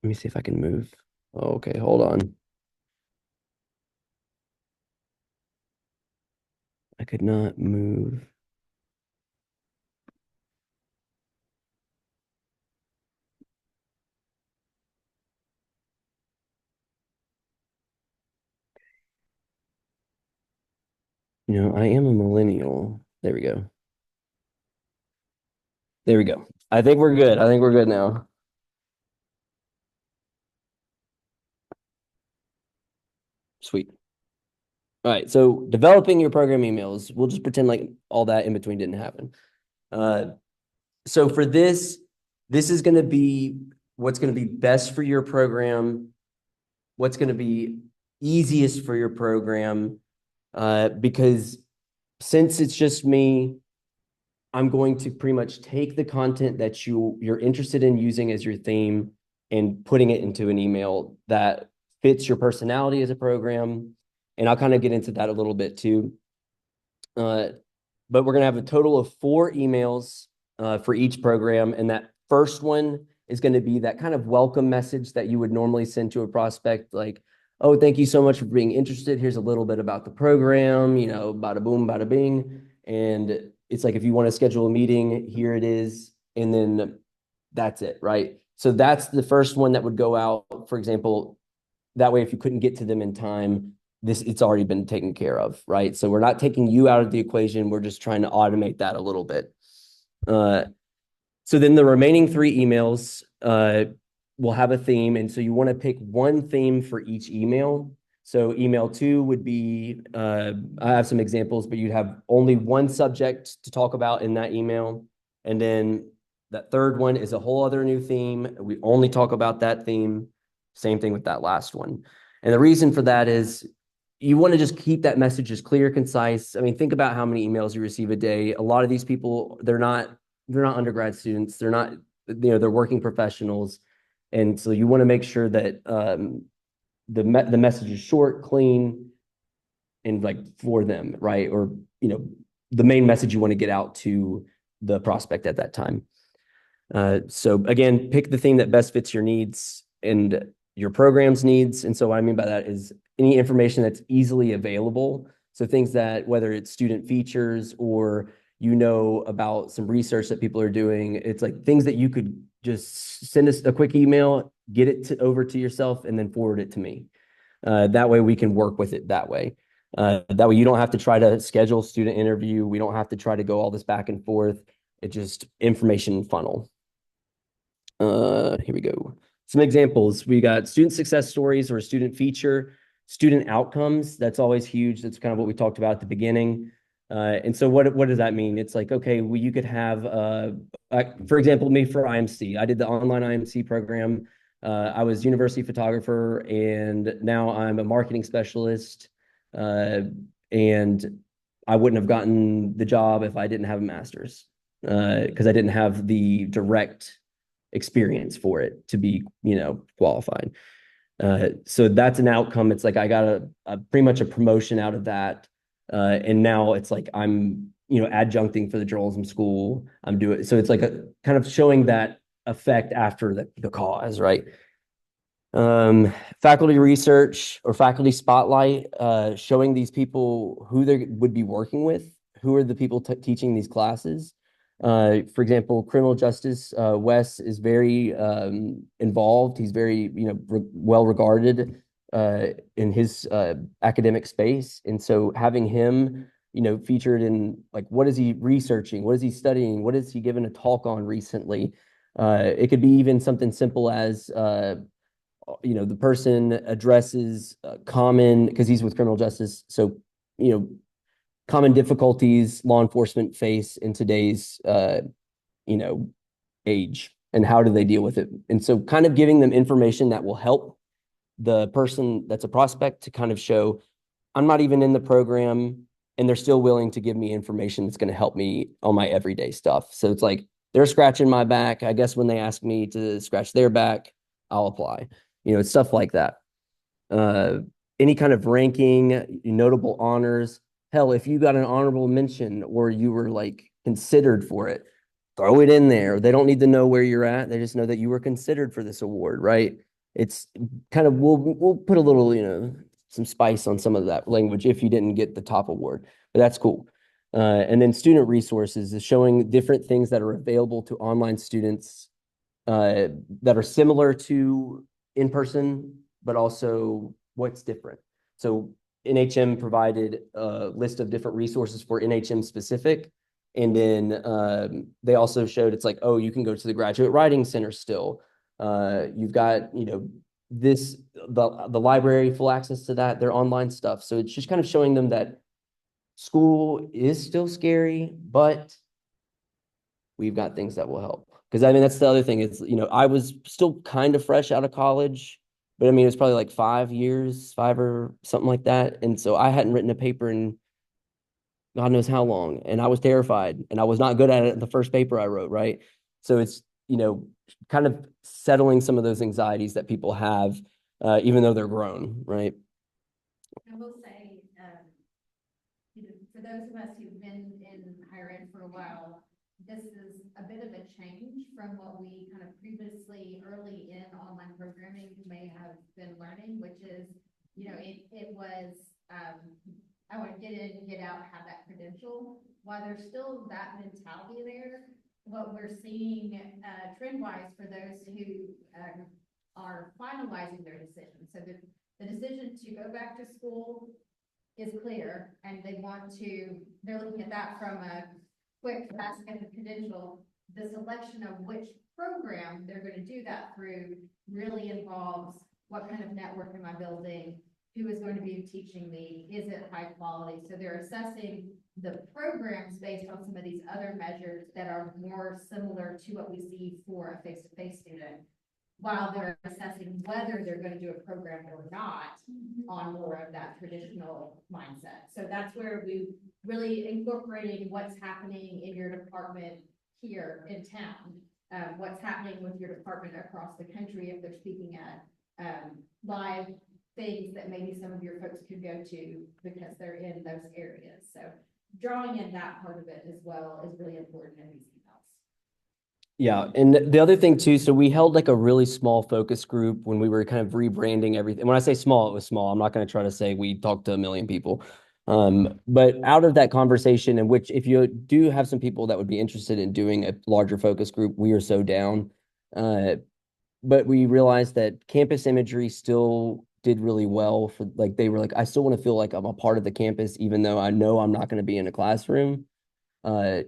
Let me see if I can move. Oh, okay, hold on. I could not move. You know, I am a millennial. There we go. There we go. I think we're good. I think we're good now. Sweet. All right. So developing your program emails, we'll just pretend like all that in between didn't happen. So for this is going to be what's going to be best for your program, what's going to be easiest for your program, because since it's just me, I'm going to pretty much take the content that you're interested in using as your theme and putting it into an email that fits your personality as a program. And I'll kind of get into that a little bit too. But we're going to have a total of 4 emails for each program. And that first one is going to be that kind of welcome message that you would normally send to a prospect, like, oh, thank you so much for being interested. Here's a little bit about the program, you know, bada boom, bada bing. And it's like, if you want to schedule a meeting, here it is. And then that's it, right? So that's the first one that would go out, for example. That way, if you couldn't get to them in time, it's already been taken care of, right? So we're not taking you out of the equation. We're just trying to automate that a little bit. So then the remaining 3 emails will have a theme. And so you want to pick one theme for each email. So email 2 would be, I have some examples, but you'd have only one subject to talk about in that email. And then that third one is a whole other new theme. We only talk about that theme. Same thing with that last one. And the reason for that is you want to just keep that message as clear, concise. I mean, think about how many emails you receive a day. A lot of these people, they're not undergrad students. They're not, they're working professionals. And so you want to make sure that the message is short, clean, and like for them, right? Or, the main message you want to get out to the prospect at that time. So again, pick the thing that best fits your needs and your program's needs. And so what I mean by that is any information that's easily available. So things that, whether it's student features or about some research that people are doing, it's like things that you could just send us a quick email, get it over to yourself, and then forward it to me. That way we can work with it that way. That way you don't have to try to schedule a student interview. We don't have to try to go all this back and forth. It's just information funnel. Here we go. Some examples. We got student success stories or a student feature, student outcomes. That's always huge. That's kind of what we talked about at the beginning. And so what does that mean? It's like, okay, well, you could have, for example, me for IMC. I did the online IMC program. I was university photographer, and now I'm a marketing specialist. And I wouldn't have gotten the job if I didn't have a master's, because I didn't have the direct experience for it to be, qualified. So that's an outcome. It's like I got a pretty much a promotion out of that. And now it's like I'm adjuncting for the journalism school. I'm doing, so it's like a kind of showing that effect after the cause, right? Faculty research or faculty spotlight, showing these people who they would be working with, who are the people teaching these classes. For example, criminal justice, Wes is very involved. He's very, well regarded in his academic space. And so having him, featured in like, what is he researching? What is he studying? What has he given a talk on recently? It could be even something simple as, the person addresses common, because he's with criminal justice. So, common difficulties law enforcement face in today's, you know, age, and how do they deal with it? And so kind of giving them information that will help the person that's a prospect to kind of show I'm not even in the program and they're still willing to give me information that's going to help me on my everyday stuff. So it's like they're scratching my back. I guess when they ask me to scratch their back, I'll apply. It's stuff like that. Uh, any kind of ranking, notable honors. Hell, if you got an honorable mention or you were like considered for it, throw it in there. They don't need to know where you're at. They just know that you were considered for this award, right? It's kind of we'll put a little, some spice on some of that language if you didn't get the top award, but that's cool. And then student resources is showing different things that are available to online students that are similar to in person, but also what's different. So NHM provided a list of different resources for NHM specific. And then they also showed it's like, oh, you can go to the Graduate Writing Center still. You've got, the library, full access to that, their online stuff. So it's just kind of showing them that school is still scary, but we've got things that will help. Because I mean, that's the other thing is, I was still kind of fresh out of college, but I mean, it was probably like 5 years, 5 or something like that. And so I hadn't written a paper in God knows how long. And I was terrified and I was not good at it the first paper I wrote, right? So it's, kind of settling some of those anxieties that people have, even though they're grown, right? I will say, for those of us who've been in higher ed for a while, this is a bit of a change from what we kind of previously early in online programming may have been learning, which is, it was, I want to get in, get out, have that credential. While there's still that mentality there, what we're seeing trend-wise for those who are finalizing their decision. So the decision to go back to school is clear, and they're looking at that from a quick, fast, get the credential. The selection of which program they're going to do that through really involves what kind of network am I building, who is going to be teaching me, is it high quality? So they're assessing the programs based on some of these other measures that are more similar to what we see for a face-to-face student, while they're assessing whether they're going to do a program or not on more of that traditional mindset. So that's where we really incorporating what's happening in your department here in town, what's happening with your department across the country if they're speaking at live things that maybe some of your folks could go to because they're in those areas. So drawing in that part of it as well is really important in these emails. Yeah. And the other thing too, so we held like a really small focus group when we were kind of rebranding everything. When I say small, it was small. I'm not going to try to say we talked to a million people. But out of that conversation, in which if you do have some people that would be interested in doing a larger focus group, we are so down. But we realized that campus imagery still did really well for like, they were like, I still want to feel like I'm a part of the campus, even though I know I'm not going to be in a classroom. So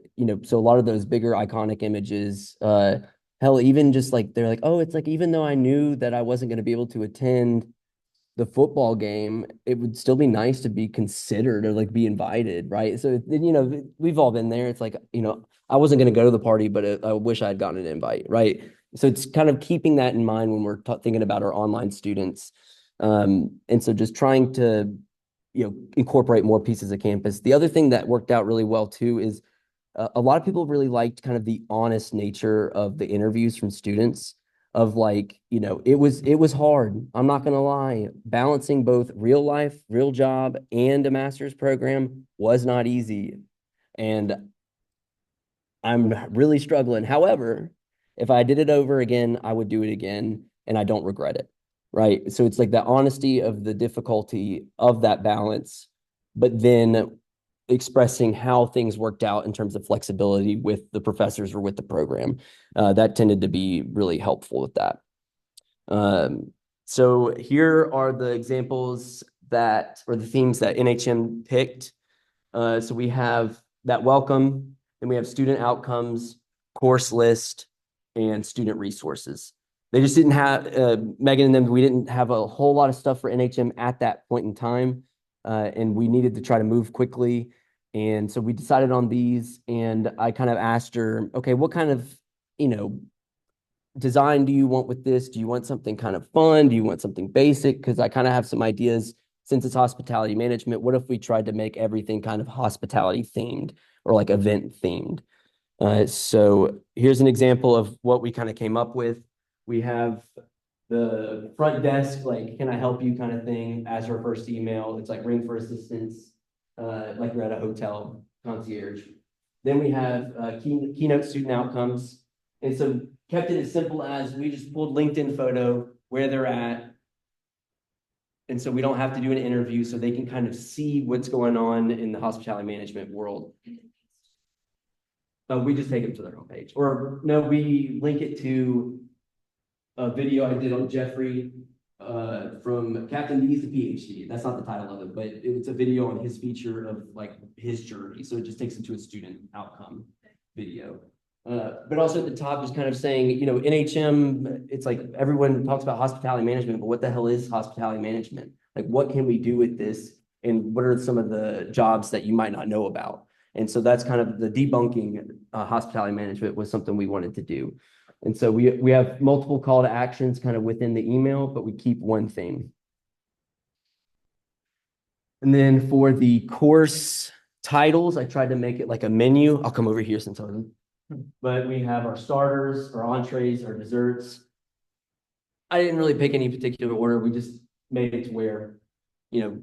a lot of those bigger iconic images, hell, even just like, they're like, oh, it's like, even though I knew that I wasn't going to be able to attend the football game, it would still be nice to be considered or like be invited, right? So, we've all been there. It's like, I wasn't going to go to the party, but I wish I had gotten an invite, right? So it's kind of keeping that in mind when we're thinking about our online students. And so just trying to, incorporate more pieces of campus. The other thing that worked out really well too is a lot of people really liked kind of the honest nature of the interviews from students of like, it was hard. I'm not going to lie. Balancing both real life, real job, and a master's program was not easy. And I'm really struggling. However, if I did it over again, I would do it again and I don't regret it. Right. So it's like the honesty of the difficulty of that balance, but then expressing how things worked out in terms of flexibility with the professors or with the program. That tended to be really helpful with that. So here are the examples that, or the themes that NHM picked. So we have that welcome, then we have student outcomes, course list, and student resources. They just didn't have, Megan and them, we didn't have a whole lot of stuff for NHM at that point in time. And we needed to try to move quickly. And so we decided on these, and I kind of asked her, okay, what kind of, design do you want with this? Do you want something kind of fun? Do you want something basic? Because I kind of have some ideas since it's hospitality management. What if we tried to make everything kind of hospitality themed or like event themed? So here's an example of what we kind of came up with. We have the front desk, like, can I help you kind of thing as her first email. It's like ring for assistance, like you're at a hotel concierge. Then we have keynote student outcomes. And so kept it as simple as we just pulled LinkedIn photo, where they're at. And so we don't have to do an interview, so they can kind of see what's going on in the hospitality management world. We just take them to their homepage. Or no, we link it to a video I did on Jeffrey from Captain D's to PhD. That's not the title of it, but it's a video on his feature of like his journey. So it just takes them to a student outcome video. But also at the top, just kind of saying, NHM, it's like everyone talks about hospitality management, but what the hell is hospitality management? Like, what can we do with this? And what are some of the jobs that you might not know about? And so that's kind of the debunking hospitality management was something we wanted to do. And so we have multiple call to actions kind of within the email, but we keep one thing. And then for the course titles, I tried to make it like a menu. I'll come over here since I'm, but we have our starters, our entrees, our desserts. I didn't really pick any particular order. We just made it to where, you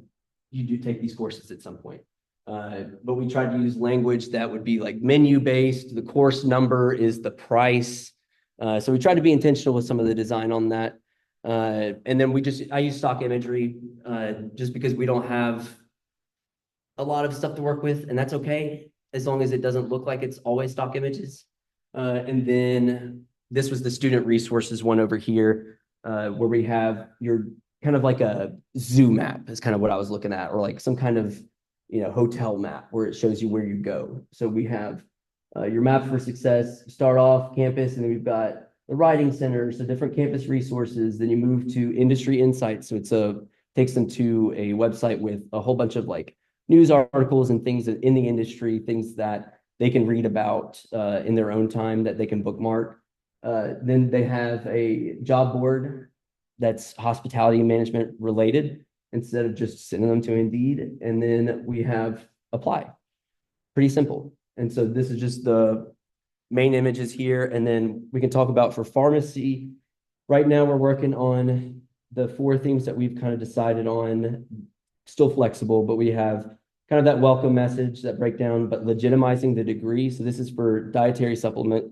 do take these courses at some point. But we tried to use language that would be like menu based. The course number is the price. So we tried to be intentional with some of the design on that. And then I use stock imagery just because we don't have a lot of stuff to work with, and that's okay, as long as it doesn't look like it's always stock images. And then this was the student resources one over here, where we have your kind of like a zoo map is kind of what I was looking at, or like some kind of, hotel map where it shows you where you go. So we have your map for success, start off campus, and then we've got the writing center, so different campus resources. Then you move to industry insights. So takes them to a website with a whole bunch of like news articles and things in the industry, things that they can read about in their own time that they can bookmark. Then they have a job board that's hospitality management related instead of just sending them to Indeed. And then we have apply. Pretty simple. And so this is just the main images here. And then we can talk about for pharmacy. Right now we're working on the 4 themes that we've kind of decided on, still flexible, but we have kind of that welcome message, that breakdown, but legitimizing the degree. So this is for dietary supplements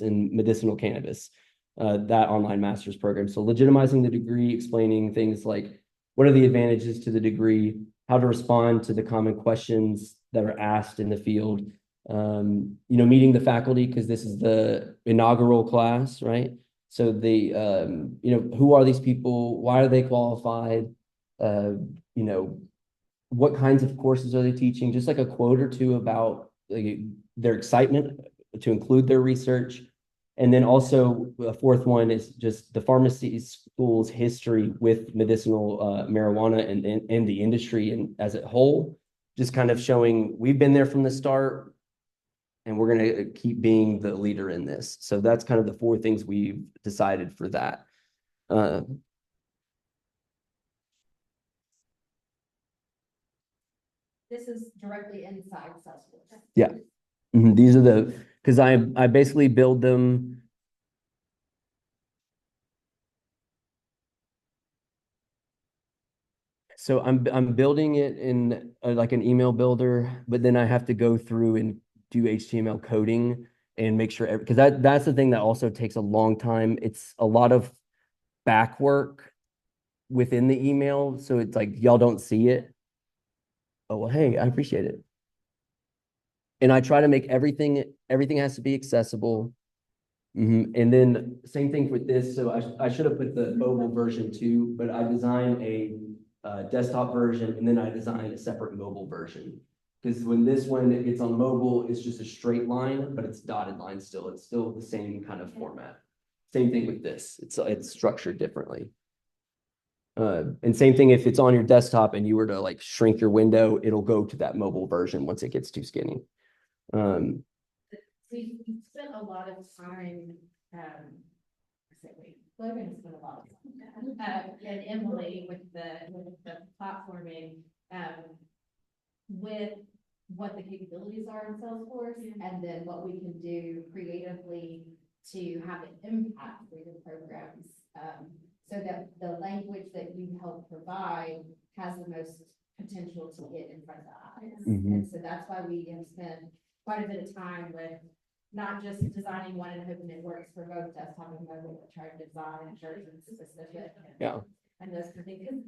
and medicinal cannabis, that online master's program. So legitimizing the degree, explaining things like what are the advantages to the degree, how to respond to the common questions that are asked in the field, meeting the faculty, because this is the inaugural class, right? So who are these people? Why are they qualified? What kinds of courses are they teaching? Just like a quote or two about their excitement to include their research. And then also a 4th one is just the pharmacy school's history with medicinal marijuana and the industry and as a whole, just kind of showing we've been there from the start and we're going to keep being the leader in this. So that's kind of the 4 things we've decided for that. This is directly inside Salesforce. Yeah. These are because I basically build them. So I'm building it in like an email builder, but then I have to go through and do HTML coding and make sure because that's the thing that also takes a long time. It's a lot of back work within the email, so it's like y'all don't see it. Oh well, hey, I appreciate it. And I try to make everything has to be accessible. And then same thing with this. So I should have put the mobile version too, but I designed a desktop version and then I designed a separate mobile version. Because when this one gets on mobile, it's just a straight line, but it's dotted line still. It's still the same kind of format. Same thing with this. It's structured differently. And same thing if it's on your desktop and you were to like shrink your window, it'll go to that mobile version once it gets too skinny. We spent a lot of time, Logan spent a lot of time, and Emily with the platforming, with what the capabilities are in Salesforce, and then what we can do creatively to have an impact for your programs. So that the language that you help provide has the most potential to get in front of the eyes. And so that's why we have spent quite a bit of time with not just designing one and hoping it works for both desktop and mobile, but trying to design version specific. Yeah. And those kind of things.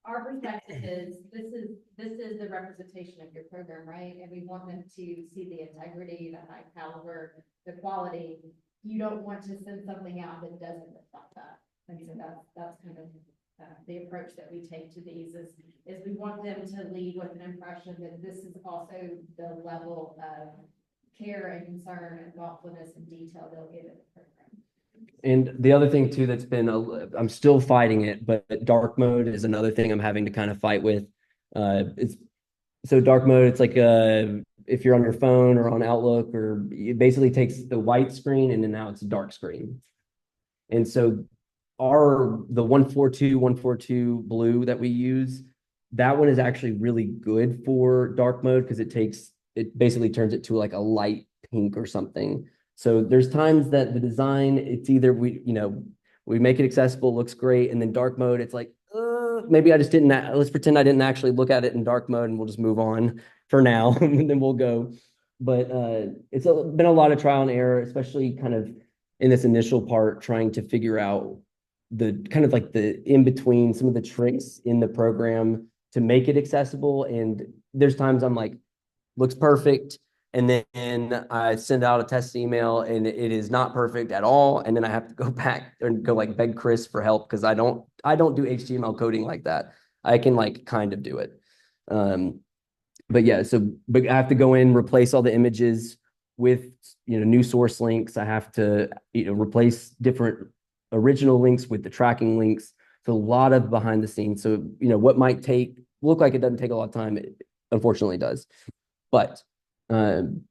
Our perspective is, this is the representation of your program, right? And we want them to see the integrity, the high caliber, the quality. You don't want to send something out that doesn't reflect that. And so that's kind of the approach that we take to these is we want them to lead with an impression that this is also the level of care and concern and thoughtfulness and detail they'll get in the program. And the other thing too that's been I'm still fighting it, but dark mode is another thing I'm having to kind of fight with. It's so dark mode. It's like if you're on your phone or on Outlook, or it basically takes the white screen and then now it's a dark screen. And so the 142 blue that we use, that one is actually really good for dark mode because it basically turns it to like a light pink or something. So there's times that the design, it's either we make it accessible, looks great, and then dark mode, it's like, maybe I just didn't, let's pretend I didn't actually look at it in dark mode and we'll just move on for now, and then we'll go. But it's been a lot of trial and error, especially kind of in this initial part, trying to figure out the kind of like the in between, some of the tricks in the program to make it accessible. And there's times I'm like, looks perfect. And then I send out a test email and it is not perfect at all. And then I have to go back and go like beg Chris for help because I don't do HTML coding like that. I can like kind of do it. But yeah, but I have to go in, replace all the images with new source links. I have to replace different original links with the tracking links. So a lot of behind the scenes. So what might look like it doesn't take a lot of time, it unfortunately does. But I'm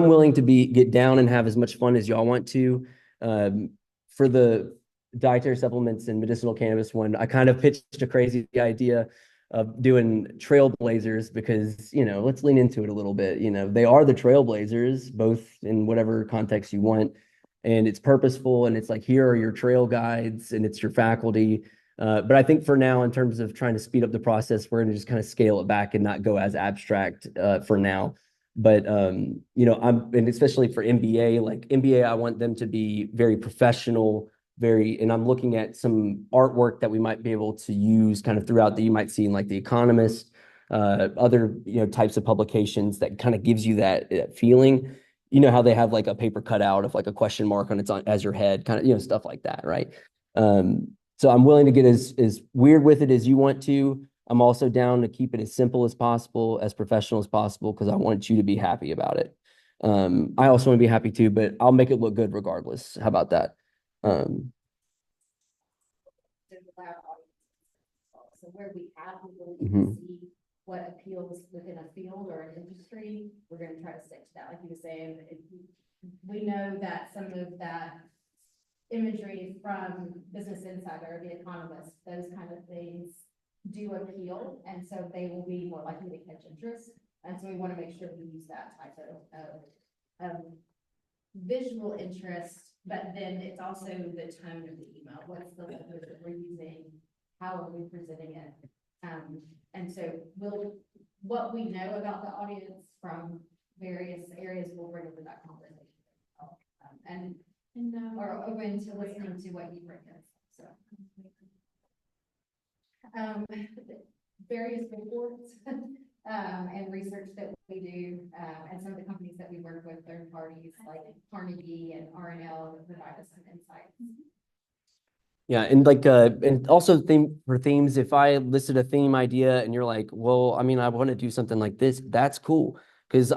willing to get down and have as much fun as y'all want to. For the dietary supplements and medicinal cannabis one, I kind of pitched a crazy idea of doing trailblazers because, let's lean into it a little bit. They are the trailblazers, both in whatever context you want. And it's purposeful and it's like, here are your trail guides and it's your faculty. But I think for now, in terms of trying to speed up the process, we're going to just kind of scale it back and not go as abstract for now. But and especially for MBA, like MBA, I want them to be very professional, and I'm looking at some artwork that we might be able to use kind of throughout that you might see in like The Economist, other types of publications that kind of gives you that feeling. How they have like a paper cutout of like a question mark on as your head, kind of stuff like that, right? So I'm willing to get as weird with it as you want to. I'm also down to keep it as simple as possible, as professional as possible, because I want you to be happy about it. I also want to be happy too, but I'll make it look good regardless. How about that? So where we have the ability to see what appeals within a field or an industry, we're going to try to stick to that. Like you were saying, we know that some of that imagery from Business Insider, The Economist, those kind of things do appeal, and so they will be more likely to catch interest. And so we want to make sure we use that type of visual interest, but then it's also the tone of the email. What's the language that we're using? How are we presenting it? And so what we know about the audience from various areas, we'll bring into that conversation. And are open to listening to what you bring in, so. Various reports, and research that we do, and some of the companies that we work with, third parties like Carnegie and RNL, that provide us some insights. Yeah, and also for themes, if I listed a theme idea and you're like, well, I mean, I want to do something like this, that's cool. Because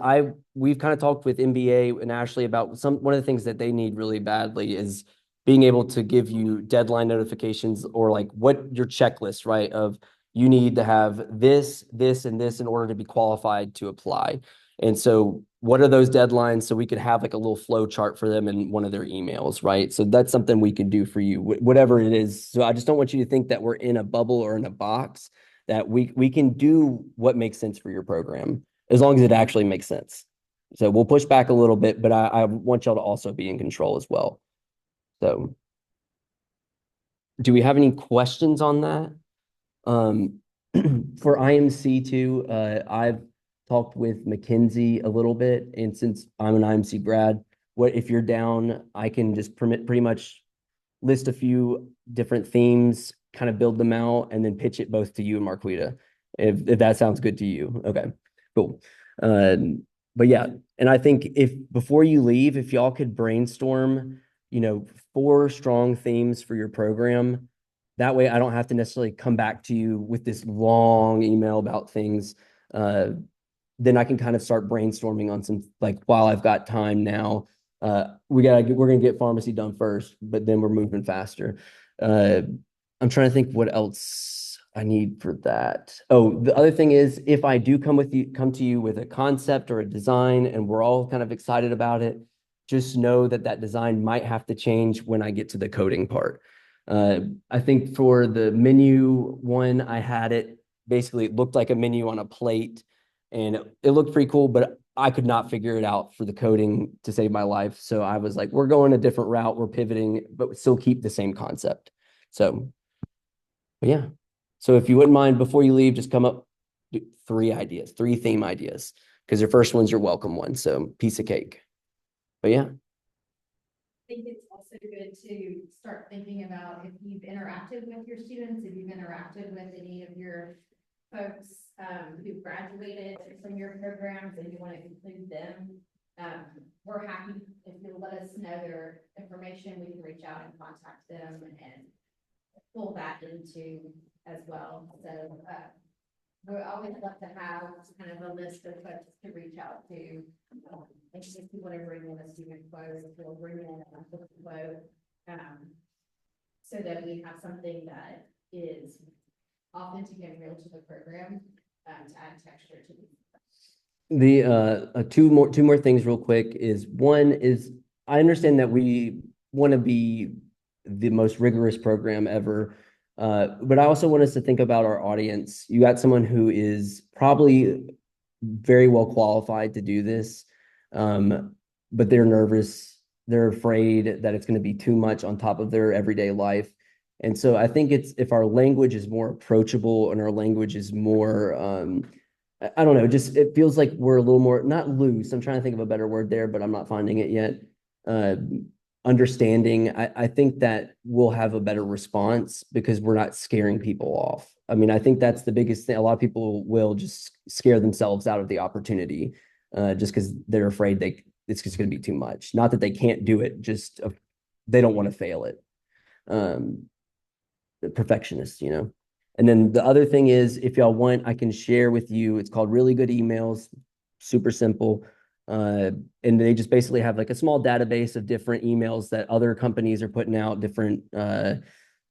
we've kind of talked with MBA and Ashley about one of the things that they need really badly is being able to give you deadline notifications or like what your checklist, right? Of you need to have this, this, and this in order to be qualified to apply. And so what are those deadlines so we could have like a little flow chart for them in one of their emails, right? So that's something we can do for you, whatever it is. So I just don't want you to think that we're in a bubble or in a box, that we can do what makes sense for your program as long as it actually makes sense. So we'll push back a little bit, but I want y'all to also be in control as well. So do we have any questions on that? For IMC too, I've talked with McKinsey a little bit, and since I'm an IMC grad, what if you're down, I can just pretty much list a few different themes, kind of build them out, and then pitch it both to you and Marquita, if that sounds good to you. Okay, cool. But yeah, and I think if before you leave, if y'all could brainstorm, 4 strong themes for your program. That way I don't have to necessarily come back to you with this long email about things. Then I can kind of start brainstorming on some, like, while I've got time now, we're gonna get pharmacy done first, but then we're moving faster. I'm trying to think what else I need for that. Oh, the other thing is, if I do come to you with a concept or a design and we're all kind of excited about it, just know that design might have to change when I get to the coding part. I think for the menu one, I had it basically, it looked like a menu on a plate and it looked pretty cool, but I could not figure it out for the coding to save my life. So I was like, we're going a different route, we're pivoting, but still keep the same concept. So, but yeah. So if you wouldn't mind, before you leave, just come up with 3 theme ideas, because your first one's your welcome one. So piece of cake. But yeah. I think it's also good to start thinking about if you've interacted with your students, if you've interacted with any of your folks who graduated from your programs and you want to include them. We're happy if you'll let us know their information, we can reach out and contact them and pull that into as well. So we always love to have kind of a list of folks to reach out to. If you want to bring in a student quote, we'll bring in a book quote, so that we have something that is authentic and real to the program, to add texture to The two more things real quick is, one is, I understand that we want to be the most rigorous program ever, but I also want us to think about our audience. You got someone who is probably very well qualified to do this, but they're nervous. They're afraid that it's going to be too much on top of their everyday life. And so I think if our language is more approachable and our language is more, I don't know, just it feels like we're a little more, not loose. I'm trying to think of a better word there, but I'm not finding it yet. Understanding, I think that we'll have a better response because we're not scaring people off. I mean, I think that's the biggest thing. A lot of people will just scare themselves out of the opportunity, just because they're afraid it's just going to be too much. Not that they can't do it, just they don't want to fail it. The perfectionists. And then the other thing is, if y'all want, I can share with you. It's called Really Good Emails, super simple. And they just basically have like a small database of different emails that other companies are putting out, different,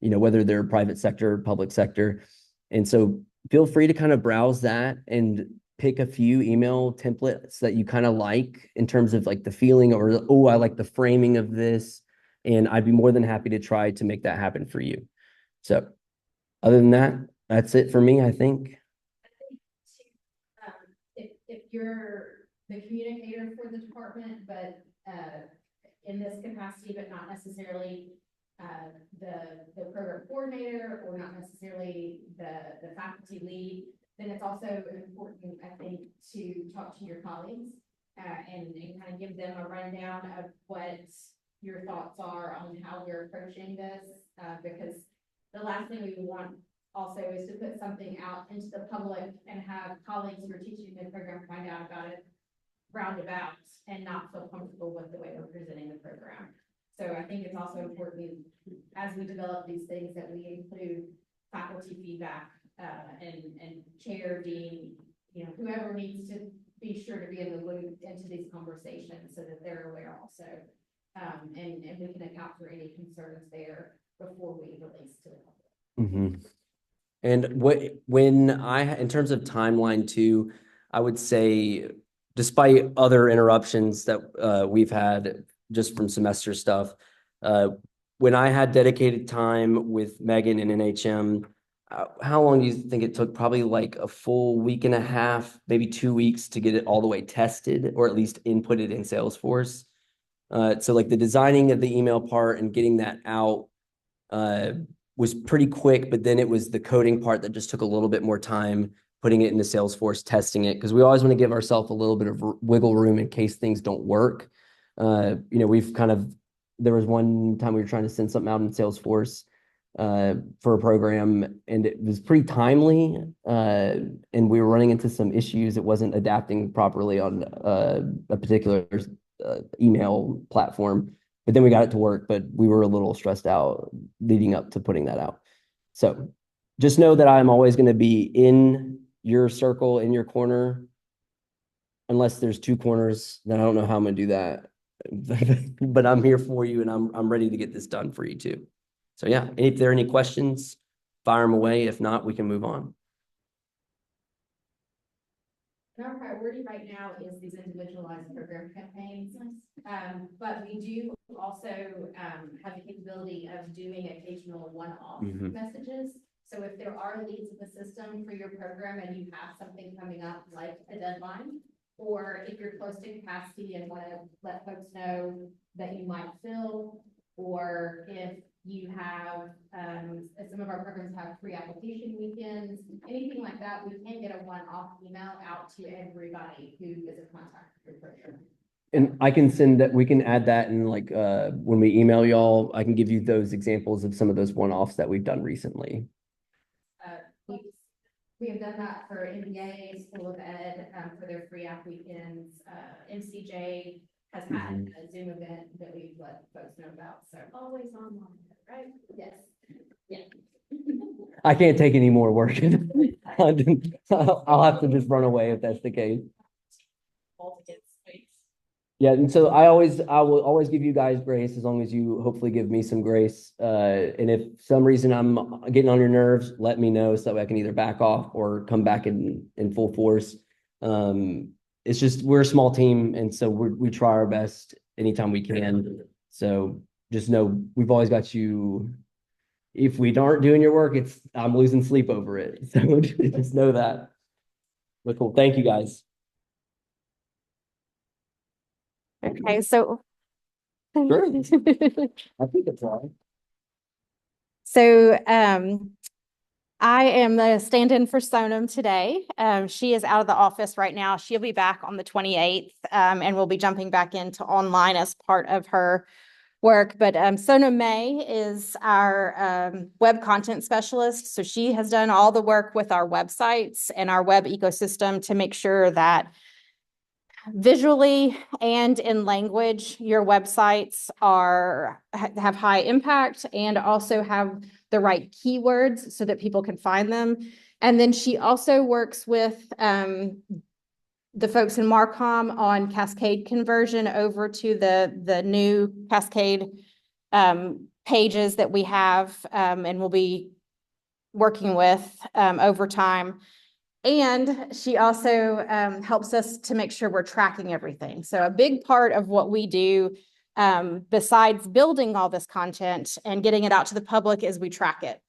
whether they're private sector, public sector. And so feel free to kind of browse that and pick a few email templates that you kind of like in terms of like the feeling, or, oh, I like the framing of this. And I'd be more than happy to try to make that happen for you. So other than that, that's it for me, I think. If you're the communicator for the department, but in this capacity, but not necessarily the program coordinator, or not necessarily the the faculty lead, then it's also important, I think, to talk to your colleagues and kind of give them a rundown of what your thoughts are on how we're approaching this, because the last thing we want also is to put something out into the public and have colleagues who are teaching the program find out about it roundabout and not feel comfortable with the way we're presenting the program. So I think it's also important as we develop these things that we include faculty feedback and chair, dean, whoever needs to be sure to be in the loop into these conversations so that they're aware also. And we can account for any concerns there before we release to the public. Mm-hmm. And in terms of timeline too, I would say, despite other interruptions that we've had just from semester stuff, when I had dedicated time with Megan and NHM, how long do you think it took? Probably like a full week and a half, maybe 2 weeks to get it all the way tested, or at least inputted in Salesforce. So like the designing of the email part and getting that out was pretty quick, but then it was the coding part that just took a little bit more time, putting it into Salesforce, testing it, because we always want to give ourselves a little bit of wiggle room in case things don't work. There was one time we were trying to send something out in Salesforce for a program, and it was pretty timely, and we were running into some issues. It wasn't adapting properly on a particular email platform. But then we got it to work, but we were a little stressed out leading up to putting that out. So just know that I'm always going to be in your circle, in your corner. Unless there's 2 corners, then I don't know how I'm going to do that. But I'm here for you, and I'm ready to get this done for you too. So yeah, if there are any questions, fire them away. If not, we can move on. Our priority right now is these individualized program campaigns. But we do also have the capability of doing occasional one-off messages. So if there are leads in the system for your program and you have something coming up like a deadline, or if you're close to capacity and want to let folks know that you might fill, or if you have, some of our programs have free application weekends, anything like that, we can get a one-off email out to everybody who is a contact with your program. And I can send that, we can add that in like when we email y'all, I can give you those examples of some of those one-offs that we've done recently. We have done that for NBA, School of Ed, for their free app weekends. MCJ has had a Zoom event that we've let folks know about, so. Always online, right? Yes. Yeah. I can't take any more work. I'll have to just run away if that's the case. Yeah, and so I will always give you guys grace as long as you hopefully give me some grace. And if some reason I'm getting on your nerves, let me know so that way I can either back off or come back in full force. It's just we're a small team, and so we try our best anytime we can. So just know we've always got you. If we aren't doing your work, I'm losing sleep over it. So just know that. But cool. Thank you guys. Okay, so. Sure. I think it's all right. So, I am the stand-in for Sonam today. She is out of the office right now. She'll be back on the 28th, and we'll be jumping back into online as part of her work. But Sonam May is our web content specialist. So she has done all the work with our websites and our web ecosystem to make sure that visually and in language, your websites have high impact and also have the right keywords so that people can find them. And then she also works with the folks in Marcom on Cascade conversion over to the new Cascade pages that we have and will be working with over time. And she also helps us to make sure we're tracking everything. So a big part of what we do, besides building all this content and getting it out to the public, is we track it.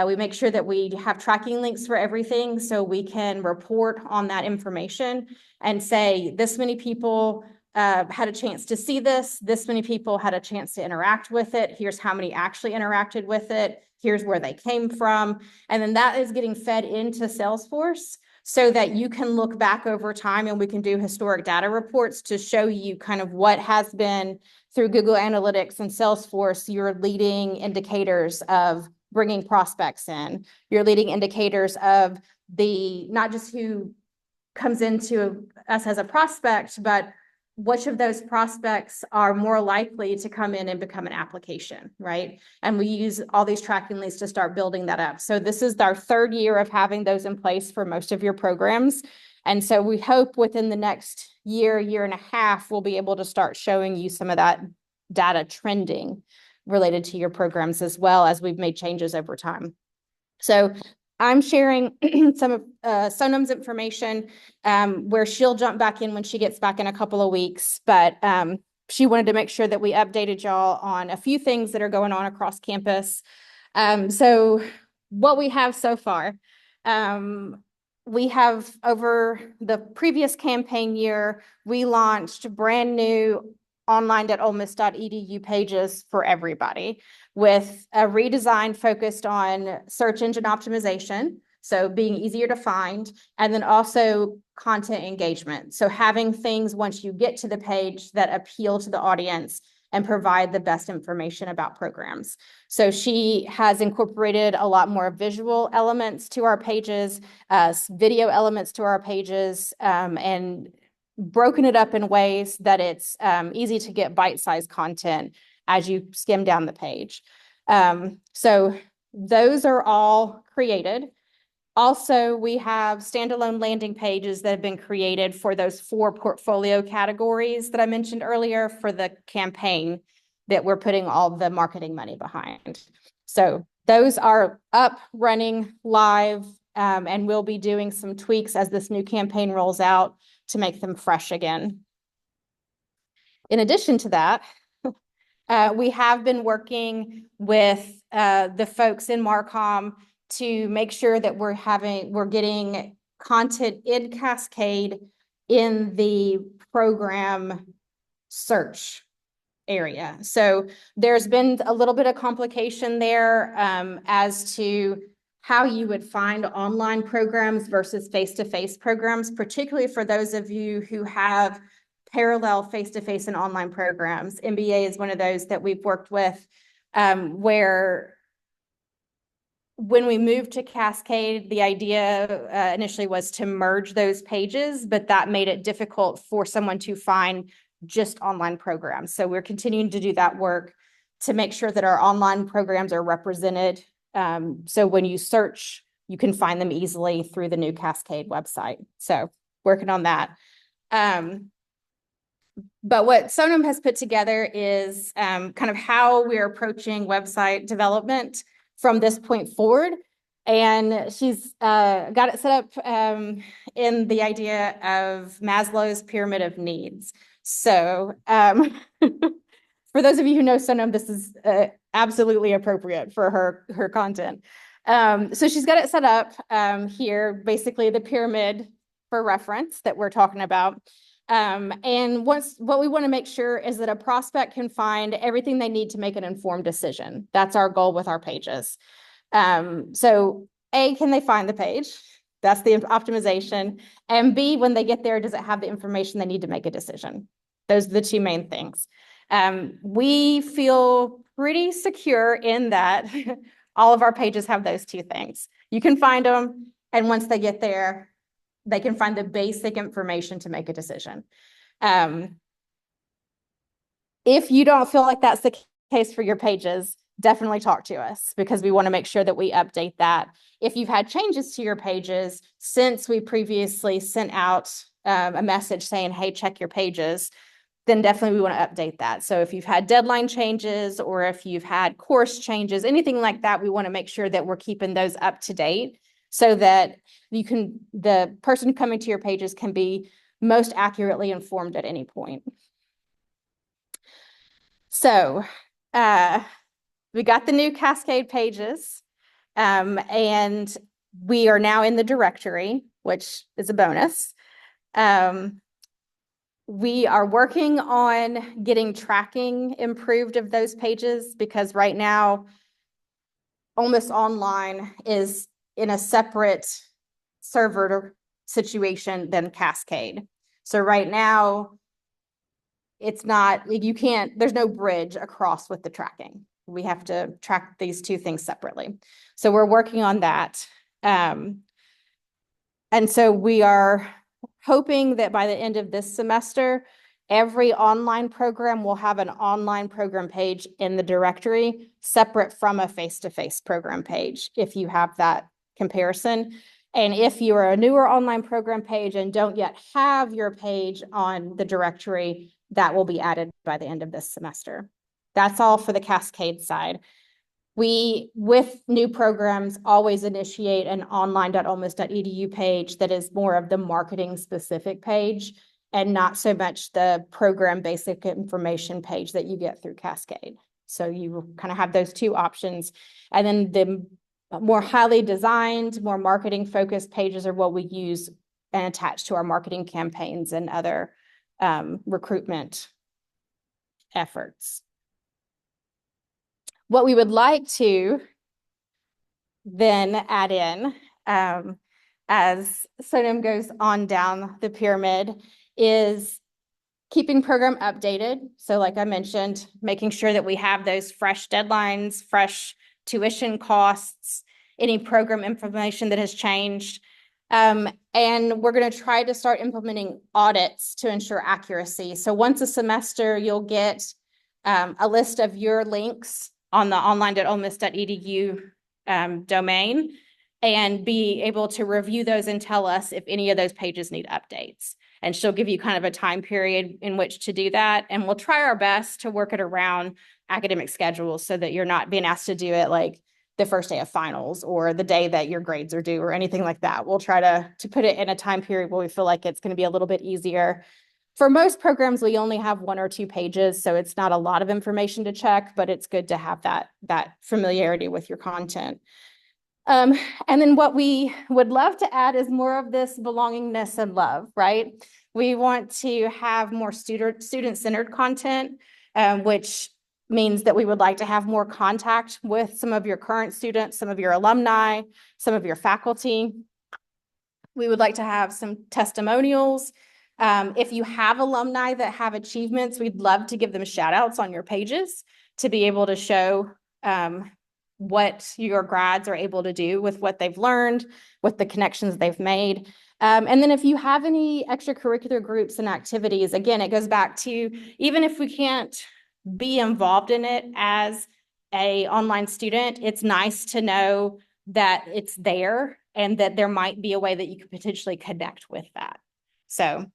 We make sure that we have tracking links for everything so we can report on that information and say this many people had a chance to see this. This many people had a chance to interact with it. Here's how many actually interacted with it. Here's where they came from. And then that is getting fed into Salesforce so that you can look back over time, and we can do historic data reports to show you kind of what has been through Google Analytics and Salesforce, your leading indicators of bringing prospects in, your leading indicators of the, not just who comes into us as a prospect, but which of those prospects are more likely to come in and become an application, right? And we use all these tracking leads to start building that up. So this is our third year of having those in place for most of your programs. And so we hope within the next year, year and a half, we'll be able to start showing you some of that data trending related to your programs, as well as we've made changes over time. So I'm sharing some of Sonam's information where she'll jump back in when she gets back in a couple of weeks. But she wanted to make sure that we updated y'all on a few things that are going on across campus. So what we have so far, we have, over the previous campaign year, we launched brand new online.olemiss.edu pages for everybody, with a redesign focused on search engine optimization, so being easier to find, and then also content engagement. So having things once you get to the page that appeal to the audience and provide the best information about programs. So she has incorporated a lot more visual elements to our pages, video elements to our pages, and broken it up in ways that it's easy to get bite-sized content as you skim down the page. So those are all created. Also, we have standalone landing pages that have been created for those 4 portfolio categories that I mentioned earlier for the campaign that we're putting all the marketing money behind. So those are up, running, live, and we'll be doing some tweaks as this new campaign rolls out to make them fresh again. In addition to that, we have been working with the folks in Marcom to make sure that we're getting content in Cascade in the program search area. So there's been a little bit of complication there as to how you would find online programs versus face-to-face programs, particularly for those of you who have parallel face-to-face and online programs. MBA is one of those that we've worked with, where when we moved to Cascade, the idea initially was to merge those pages, but that made it difficult for someone to find just online programs. So we're continuing to do that work to make sure that our online programs are represented. So when you search, you can find them easily through the new Cascade website. So working on that. But what Sonam has put together is kind of how we're approaching website development from this point forward. And she's got it set up in the idea of Maslow's pyramid of needs. So for those of you who know Sonam, this is absolutely appropriate for her content. So she's got it set up here, basically the pyramid for reference that we're talking about. And what we want to make sure is that a prospect can find everything they need to make an informed decision. That's our goal with our pages. So A, can they find the page? That's the optimization. And B, when they get there, does it have the information they need to make a decision? Those are the 2 main things. We feel pretty secure in that all of our pages have those 2 things. You can find them, and once they get there, they can find the basic information to make a decision. If you don't feel like that's the case for your pages, definitely talk to us, because we want to make sure that we update that. If you've had changes to your pages since we previously sent out a message saying, hey, check your pages, then definitely we want to update that. So if you've had deadline changes, or if you've had course changes, anything like that, we want to make sure that we're keeping those up to date, so that the person coming to your pages can be most accurately informed at any point. So we got the new Cascade pages, and we are now in the directory, which is a bonus. We are working on getting tracking improved of those pages because right now, Almost Online is in a separate server situation than Cascade. So right now, it's not, you can't, there's no bridge across with the tracking. We have to track these two things separately. So we're working on that. And so we are hoping that by the end of this semester, every online program will have an online program page in the directory separate from a face-to-face program page, if you have that comparison. And if you are a newer online program page and don't yet have your page on the directory, that will be added by the end of this semester. That's all for the Cascade side. We, with new programs, always initiate an online.olmus.edu page that is more of the marketing specific page and not so much the program basic information page that you get through Cascade. So you kind of have those two options. And then the more highly designed, more marketing focused pages are what we use and attach to our marketing campaigns and other recruitment efforts. What we would like to then add in, as Sonam goes on down the pyramid, is keeping program updated. So like I mentioned, making sure that we have those fresh deadlines, fresh tuition costs, any program information that has changed. And we're going to try to start implementing audits to ensure accuracy. So once a semester, you'll get a list of your links on the online.olmus.edu domain and be able to review those and tell us if any of those pages need updates. And she'll give you kind of a time period in which to do that. And we'll try our best to work it around academic schedules so that you're not being asked to do it like the first day of finals or the day that your grades are due or anything like that. We'll try to put it in a time period where we feel like it's going to be a little bit easier. For most programs, we only have 1 or 2 pages, so it's not a lot of information to check, but it's good to have that familiarity with your content. And then what we would love to add is more of this belongingness and love, right? We want to have more student-centered content, which means that we would like to have more contact with some of your current students, some of your alumni, some of your faculty. We would like to have some testimonials. If you have alumni that have achievements, we'd love to give them shout outs on your pages to be able to show what your grads are able to do with what they've learned, with the connections they've made. And then if you have any extracurricular groups and activities, again, it goes back to, even if we can't be involved in it as an online student, it's nice to know that it's there and that there might be a way that you could potentially connect with that. So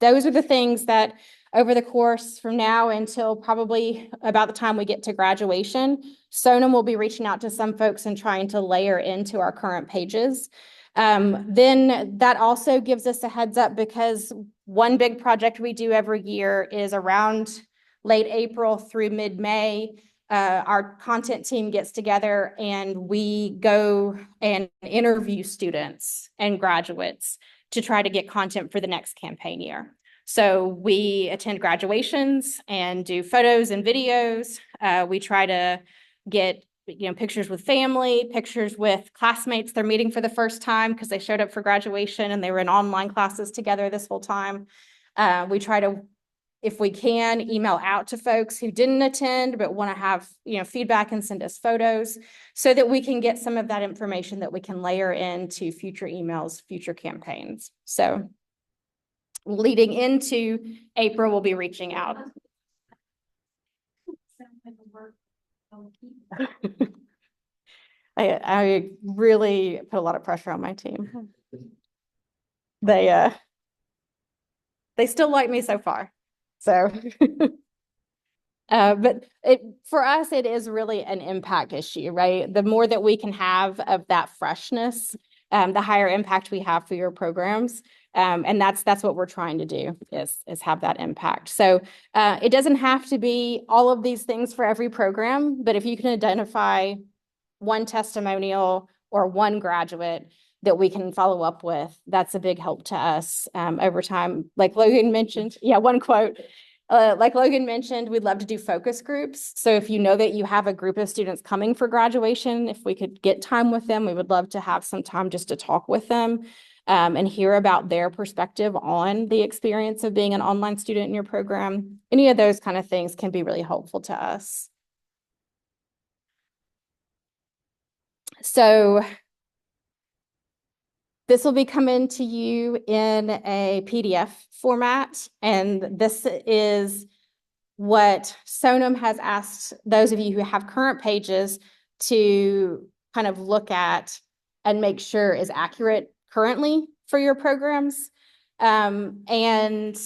those are the things that over the course from now until probably about the time we get to graduation, Sonam will be reaching out to some folks and trying to layer into our current pages. Then that also gives us a heads up because one big project we do every year is around late April through mid-May. Our content team gets together and we go and interview students and graduates to try to get content for the next campaign year. So we attend graduations and do photos and videos. We try to get pictures with family, pictures with classmates they're meeting for the first time because they showed up for graduation and they were in online classes together this whole time. We try to, if we can, email out to folks who didn't attend but want to have feedback and send us photos so that we can get some of that information that we can layer into future emails, future campaigns. So leading into April, we'll be reaching out. I really put a lot of pressure on my team. They still like me so far. So but for us, it is really an impact issue, right? The more that we can have of that freshness, the higher impact we have for your programs. And that's what we're trying to do is have that impact. So it doesn't have to be all of these things for every program, but if you can identify one testimonial or one graduate that we can follow up with. That's a big help to us over time. Like Logan mentioned, yeah, one quote. Like Logan mentioned, we'd love to do focus groups. So if you know that you have a group of students coming for graduation, if we could get time with them, we would love to have some time just to talk with them and hear about their perspective on the experience of being an online student in your program. Any of those kind of things can be really helpful to us. So this will be coming to you in a PDF format, and this is what Sonam has asked those of you who have current pages to kind of look at and make sure is accurate currently for your programs, and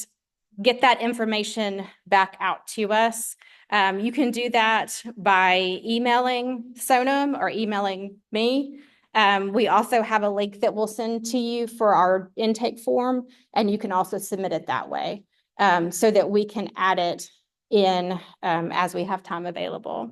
get that information back out to us. You can do that by emailing Sonam or emailing me. We also have a link that we'll send to you for our intake form, and you can also submit it that way, so that we can add it in as we have time available.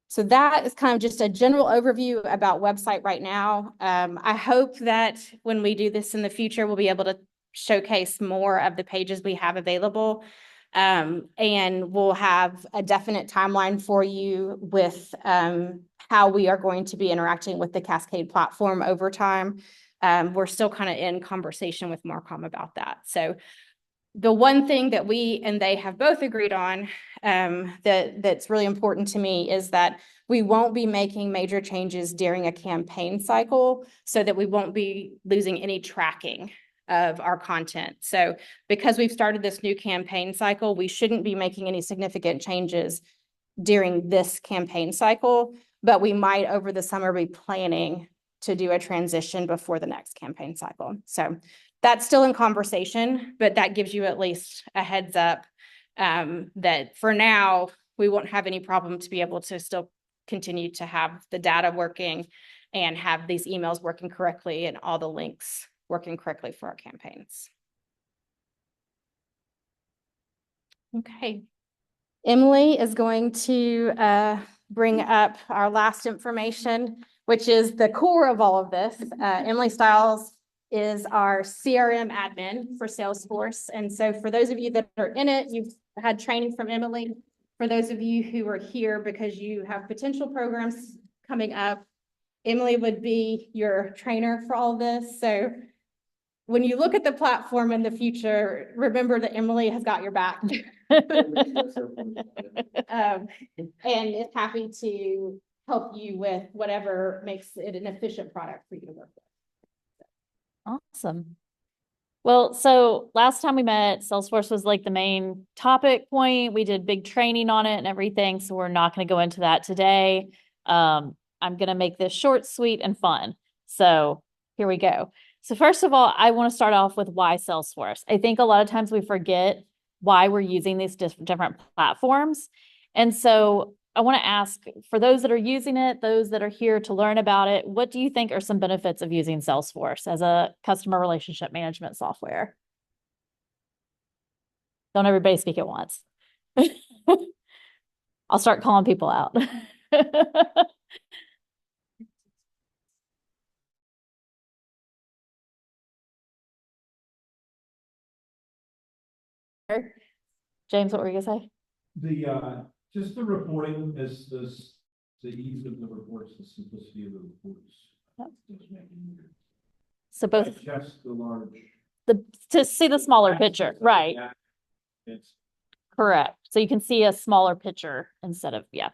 So that is kind of just a general overview about website right now. I hope that when we do this in the future, we'll be able to showcase more of the pages we have available. And we'll have a definite timeline for you with how we are going to be interacting with the Cascade platform over time. We're still kind of in conversation with Marcom about that. So the one thing that we and they have both agreed on that's really important to me is that we won't be making major changes during a campaign cycle, so that we won't be losing any tracking of our content. So because we've started this new campaign cycle, we shouldn't be making any significant changes during this campaign cycle, but we might over the summer be planning to do a transition before the next campaign cycle. So that's still in conversation, but that gives you at least a heads up that for now, we won't have any problem to be able to still continue to have the data working and have these emails working correctly and all the links working correctly for our campaigns. Okay. Emily is going to bring up our last information, which is the core of all of this. Emily Stiles is our CRM admin for Salesforce. And so for those of you that are in it, you've had training from Emily. For those of you who are here because you have potential programs coming up, Emily would be your trainer for all this. So when you look at the platform in the future, remember that Emily has got your back. And is happy to help you with whatever makes it an efficient product for you to work with. Awesome. Well, so last time we met, Salesforce was like the main topic point. We did big training on it and everything, so we're not going to go into that today. I'm going to make this short, sweet, and fun. So here we go. So first of all, I want to start off with why Salesforce. I think a lot of times we forget why we're using these different platforms. And so I want to ask, for those that are using it, those that are here to learn about it, what do you think are some benefits of using Salesforce as a customer relationship management software? Don't everybody speak at once. I'll start calling people out. James, what were you gonna say? Just the reporting is the ease of the reports, the simplicity of the reports. So both Just the large. to see the smaller picture, right? It's Correct. So you can see a smaller picture instead of, yeah.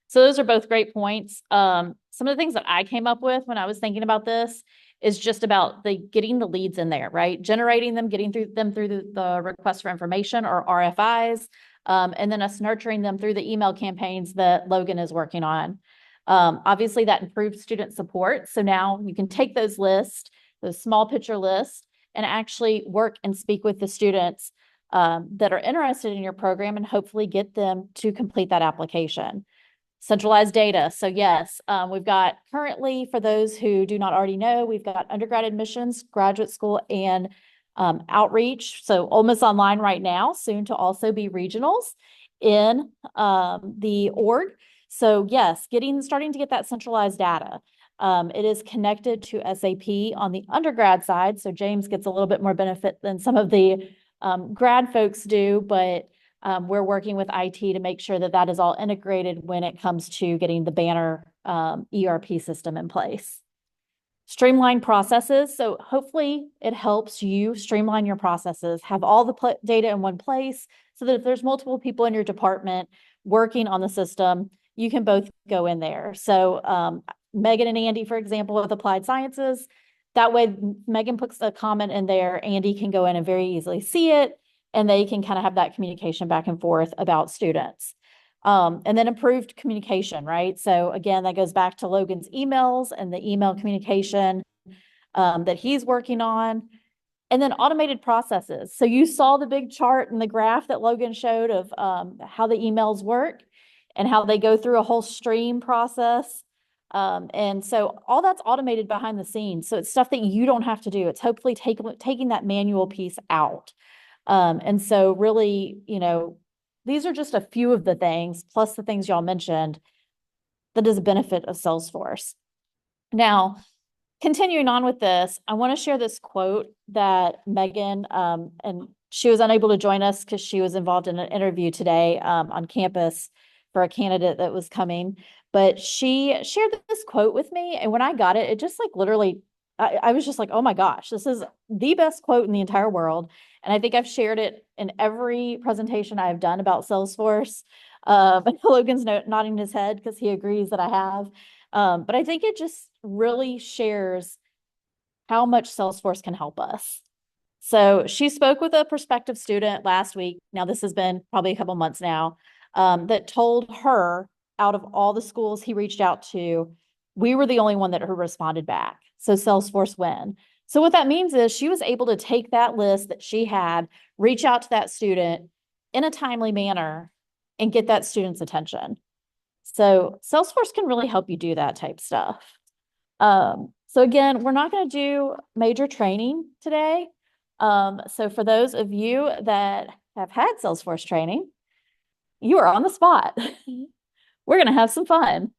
So those are both great points. Some of the things that I came up with when I was thinking about this is just about getting the leads in there, right? Generating them, getting through the request for information or RFIs, and then us nurturing them through the email campaigns that Logan is working on. Obviously that improves student support. So now you can take those lists, those small picture lists, and actually work and speak with the students that are interested in your program and hopefully get them to complete that application. Centralized data. So yes, we've got currently, for those who do not already know, we've got undergrad admissions, graduate school, and outreach. So Ole Miss Online right now, soon to also be regionals in the org. So yes, starting to get that centralized data. It is connected to SAP on the undergrad side, so James gets a little bit more benefit than some of the grad folks do, but we're working with IT to make sure that that is all integrated when it comes to getting the Banner ERP system in place. Streamline processes. So hopefully it helps you streamline your processes, have all the data in one place so that if there's multiple people in your department working on the system, you can both go in there. So Megan and Andy, for example, with Applied Sciences, that way Megan puts a comment in there, Andy can go in and very easily see it, and they can kind of have that communication back and forth about students. And then improved communication, right? So again, that goes back to Logan's emails and the email communication that he's working on. And then automated processes. So you saw the big chart and the graph that Logan showed of how the emails work and how they go through a whole stream process. And so all that's automated behind the scenes. So it's stuff that you don't have to do. It's hopefully taking that manual piece out. And so really, you know, these are just a few of the things, plus the things y'all mentioned, that is a benefit of Salesforce. Now, continuing on with this, I want to share this quote that Megan, and she was unable to join us because she was involved in an interview today on campus for a candidate that was coming. But she shared this quote with me. And when I got it, it just like literally, I was just like, oh my gosh, this is the best quote in the entire world. And I think I've shared it in every presentation I've done about Salesforce. Logan's nodding his head because he agrees that I have. But I think it just really shares how much Salesforce can help us. So she spoke with a prospective student last week. Now, this has been probably a couple months now, that told her out of all the schools he reached out to, we were the only one that responded back. So Salesforce win. So what that means is she was able to take that list that she had, reach out to that student in a timely manner and get that student's attention. So Salesforce can really help you do that type stuff. So again, we're not going to do major training today. So for those of you that have had Salesforce training, you are on the spot. We're going to have some fun.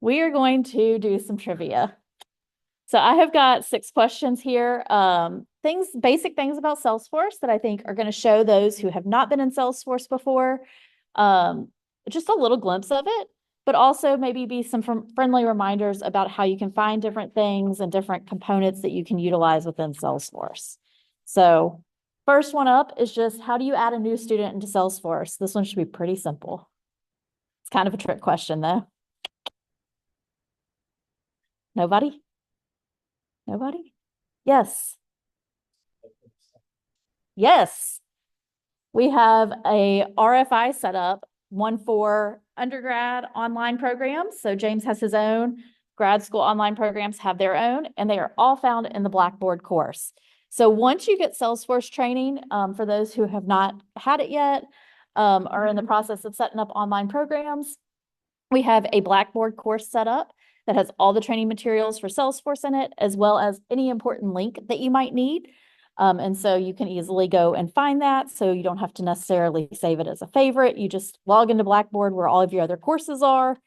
We are going to do some trivia. So I have got 6 questions here. Basic things about Salesforce that I think are going to show those who have not been in Salesforce before, just a little glimpse of it, but also maybe be some friendly reminders about how you can find different things and different components that you can utilize within Salesforce. So first one up is just how do you add a new student into Salesforce? This one should be pretty simple. It's kind of a trick question though. Nobody? Nobody? Yes. Yes. We have a RFI set up, one for undergrad online programs. So James has his own, grad school online programs have their own, and they are all found in the Blackboard course. So once you get Salesforce training, for those who have not had it yet, are in the process of setting up online programs, we have a Blackboard course set up that has all the training materials for Salesforce in it, as well as any important link that you might need. And so you can easily go and find that. So you don't have to necessarily save it as a favorite. You just log into Blackboard where all of your other courses are,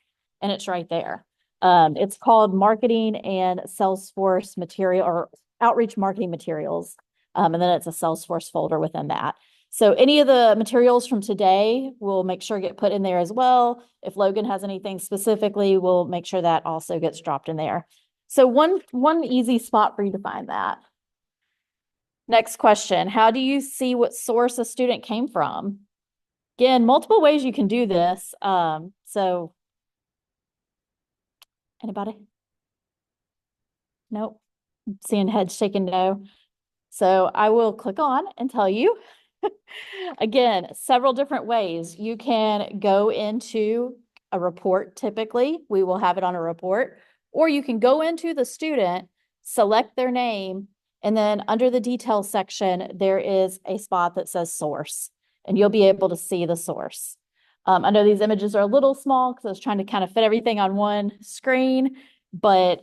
and it's right there. It's called Marketing and Salesforce Material or Outreach Marketing Materials. And then it's a Salesforce folder within that. So any of the materials from today, we'll make sure get put in there as well. If Logan has anything specifically, we'll make sure that also gets dropped in there. So one easy spot for you to find that. Next question, how do you see what source a student came from? Again, multiple ways you can do this. So anybody? Nope. Seeing heads shaking no. So I will click on and tell you. Again, several different ways. You can go into a report. Typically, we will have it on a report, or you can go into the student, select their name, and then under the details section, there is a spot that says source, and you'll be able to see the source. I know these images are a little small because I was trying to kind of fit everything on one screen, but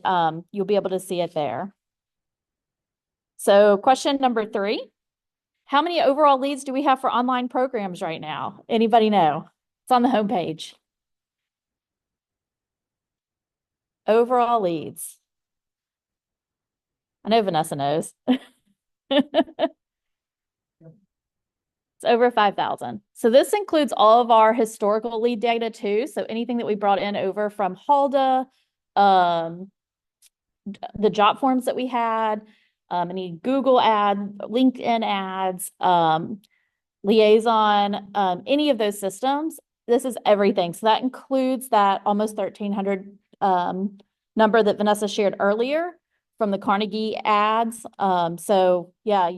you'll be able to see it there. So question number 3. How many overall leads do we have for online programs right now? Anybody know? It's on the homepage. Overall leads. I know Vanessa knows. It's over 5,000. So this includes all of our historical lead data too. So anything that we brought in over from Halda, the job forms that we had, any Google ad, LinkedIn ads, liaison, any of those systems. This is everything. So that includes that almost 1,300 number that Vanessa shared earlier from the Carnegie ads. So yeah,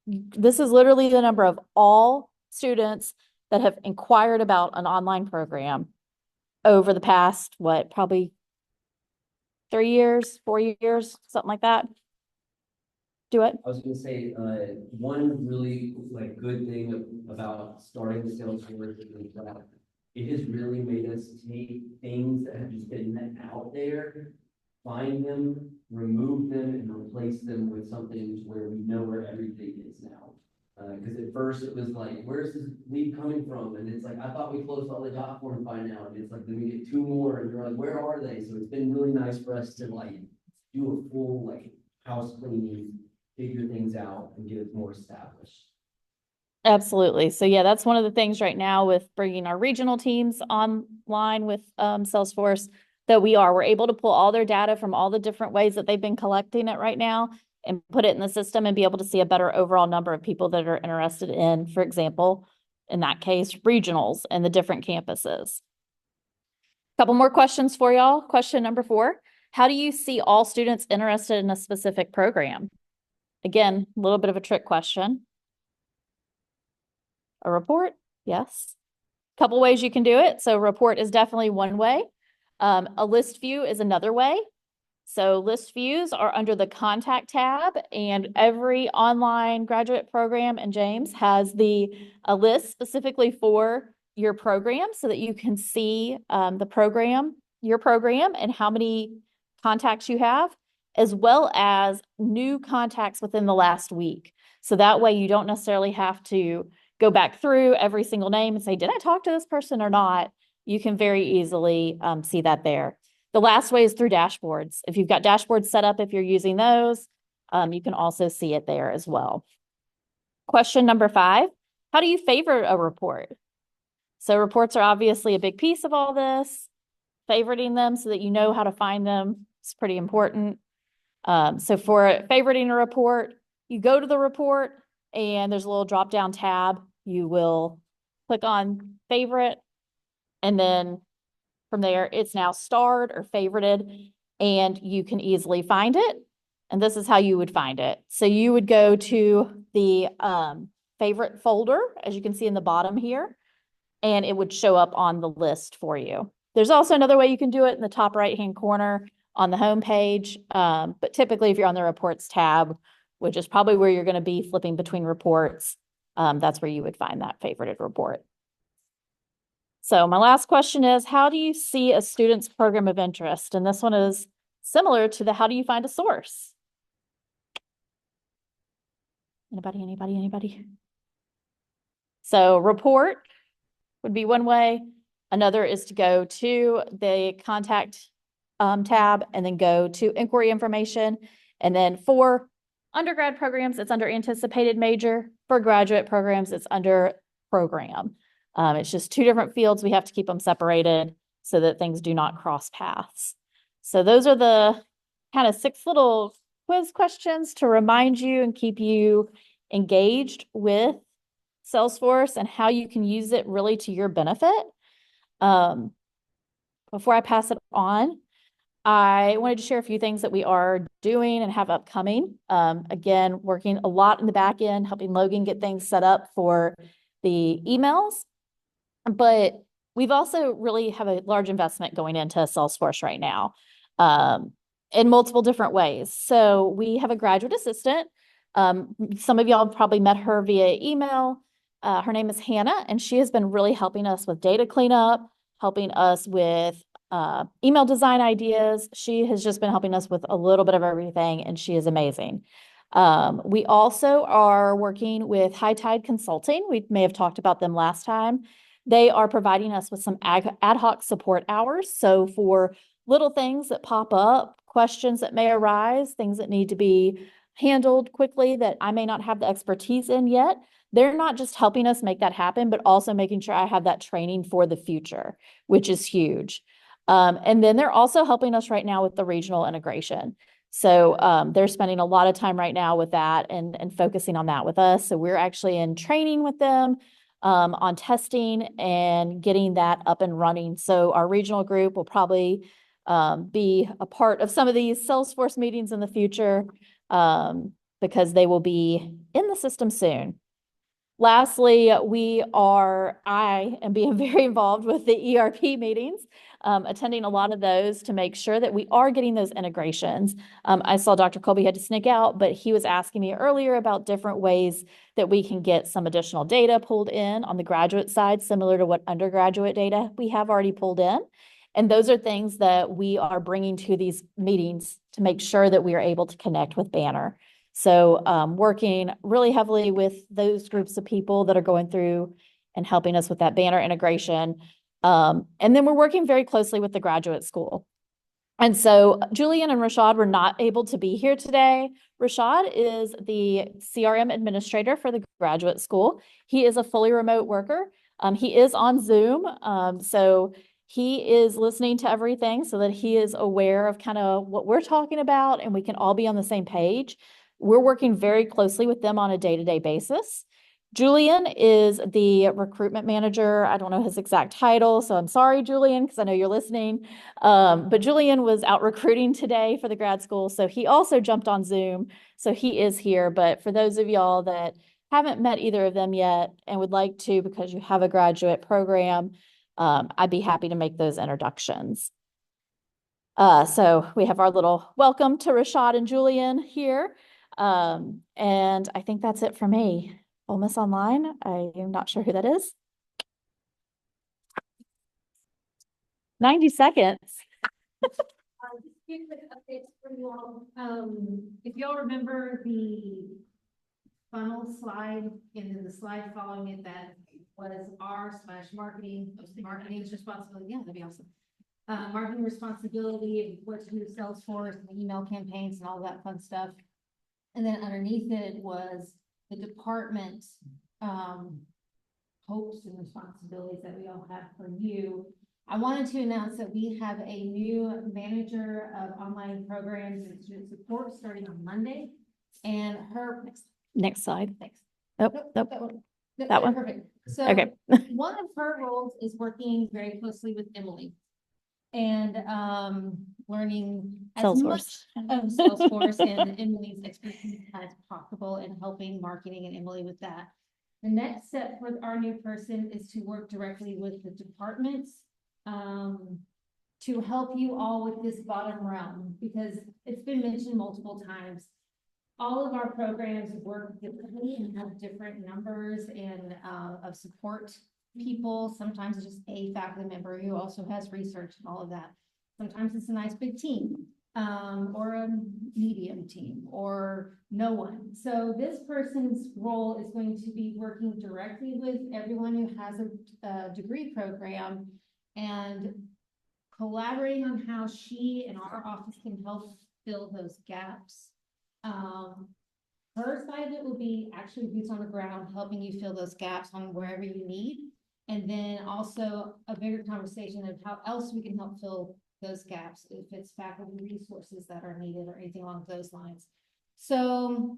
this is literally the number of all students that have inquired about an online program over the past, what, probably 3 years, 4 years, something like that. Do it. I was gonna say, one really good thing about starting the Salesforce is that it has really made us take things that have just been out there, find them, remove them, and replace them with something where we know where everything is now. Because at first it was like, where's this lead coming from? And it's like, I thought we closed all the job forms by now. And it's like, then we get 2 more, and you're like, where are they? So it's been really nice for us to do a full house cleaning, figure things out, and get it more established. Absolutely. So yeah, that's one of the things right now with bringing our regional teams online with Salesforce that we're able to pull all their data from all the different ways that they've been collecting it right now and put it in the system and be able to see a better overall number of people that are interested in, for example, in that case, regionals and the different campuses. Couple more questions for y'all. Question number 4. How do you see all students interested in a specific program? Again, a little bit of a trick question. A report? Yes. Couple ways you can do it. So report is definitely one way. A list view is another way. So list views are under the contact tab, and every online graduate program, and James has a list specifically for your program so that you can see your program and how many contacts you have, as well as new contacts within the last week. So that way you don't necessarily have to go back through every single name and say, did I talk to this person or not? You can very easily see that there. The last way is through dashboards. If you've got dashboards set up, if you're using those, you can also see it there as well. Question number 5, how do you favorite a report? So reports are obviously a big piece of all this. Favoriting them so that you know how to find them is pretty important. So for favoriting a report, you go to the report and there's a little drop-down tab. You will click on favorite, and then from there, it's now starred or favorited, and you can easily find it. And this is how you would find it. So you would go to the favorite folder, as you can see in the bottom here, and it would show up on the list for you. There's also another way you can do it in the top right-hand corner on the home page. But typically, if you're on the reports tab, which is probably where you're going to be flipping between reports, that's where you would find that favorited report. So my last question is, how do you see a student's program of interest? And this one is similar to the how do you find a source? Anybody? So report would be one way. Another is to go to the contact tab and then go to inquiry information. And then for undergrad programs, it's under anticipated major. For graduate programs, it's under program. It's just 2 different fields. We have to keep them separated so that things do not cross paths. So those are the kind of 6 little quiz questions to remind you and keep you engaged with Salesforce and how you can use it really to your benefit. Before I pass it on, I wanted to share a few things that we are doing and have upcoming. Again, working a lot in the back end, helping Logan get things set up for the emails. But we've also really have a large investment going into Salesforce right now in multiple different ways. So we have a graduate assistant. Some of y'all have probably met her via email. Her name is Hannah, and she has been really helping us with data cleanup, helping us with email design ideas. She has just been helping us with a little bit of everything, and she is amazing. We also are working with High Tide Consulting. We may have talked about them last time. They are providing us with some ad hoc support hours. So for little things that pop up, questions that may arise, things that need to be handled quickly that I may not have the expertise in yet. They're not just helping us make that happen, but also making sure I have that training for the future, which is huge. And then they're also helping us right now with the regional integration. So they're spending a lot of time right now with that and focusing on that with us. So we're actually in training with them on testing and getting that up and running. So our regional group will probably be a part of some of these Salesforce meetings in the future because they will be in the system soon. Lastly, I am being very involved with the ERP meetings, attending a lot of those to make sure that we are getting those integrations. I saw Dr. Colby had to sneak out, but he was asking me earlier about different ways that we can get some additional data pulled in on the graduate side, similar to what undergraduate data we have already pulled in. And those are things that we are bringing to these meetings to make sure that we are able to connect with Banner. So working really heavily with those groups of people that are going through and helping us with that Banner integration. And then we're working very closely with the graduate school. And so Julian and Rashad were not able to be here today. Rashad is the CRM administrator for the graduate school. He is a fully remote worker. He is on Zoom. So he is listening to everything so that he is aware of kind of what we're talking about and we can all be on the same page. We're working very closely with them on a day-to-day basis. Julian is the recruitment manager. I don't know his exact title, so I'm sorry, Julian, because I know you're listening. But Julian was out recruiting today for the grad school, so he also jumped on Zoom. So he is here. But for those of y'all that haven't met either of them yet and would like to, because you have a graduate program, I'd be happy to make those introductions. So we have our little welcome to Rashad and Julian here. And I think that's it for me. Ole Miss Online, I am not sure who that is. 90 seconds. Just give quick updates for you all. If y'all remember the funnel slide and then the slide following it, that was marketing's responsibility. Yeah, that'd be awesome. Marketing responsibility, what to do with Salesforce, and email campaigns and all that fun stuff. And then underneath it was the department hopes and responsibilities that we all have for you. I wanted to announce that we have a new manager of online programs and student support starting on Monday. And her Next slide. thanks. Oh, nope. That one. Perfect. So Okay. one of her roles is working very closely with Emily and learning as much of Salesforce and Emily's expertise as possible in helping marketing and Emily with that. The next step for our new person is to work directly with the departments to help you all with this bottom realm, because it's been mentioned multiple times. All of our programs work differently and have different numbers and of support people. Sometimes it's just a faculty member who also has research and all of that. Sometimes it's a nice big team or a medium team or no one. So this person's role is going to be working directly with everyone who has a degree program and collaborating on how she and our office can help fill those gaps. Her side of it will be actually boots on the ground, helping you fill those gaps on wherever you need. And then also a bigger conversation of how else we can help fill those gaps, if it's faculty resources that are needed or anything along those lines. So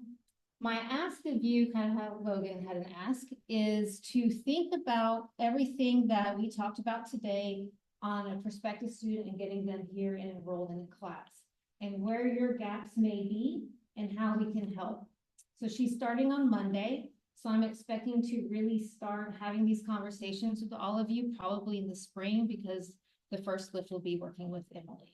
my ask of you, kind of how Logan had an ask, is to think about everything that we talked about today on a prospective student and getting them here and enrolled in a class, and where your gaps may be and how we can help. So she's starting on Monday. So I'm expecting to really start having these conversations with all of you probably in the spring, because the first lift will be working with Emily.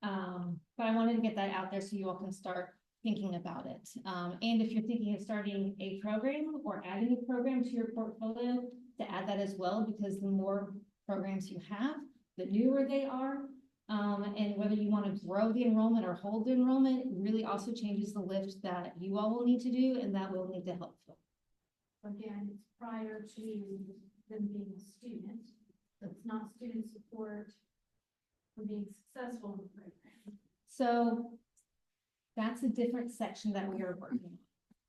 But I wanted to get that out there so you all can start thinking about it. And if you're thinking of starting a program or adding a program to your portfolio, to add that as well, because the more programs you have, the newer they are. And whether you want to grow the enrollment or hold the enrollment really also changes the lift that you all will need to do and that we'll need to help fill. Again, it's prior to them being a student. It's not student support for being successful in the program? So that's a different section that we are working on.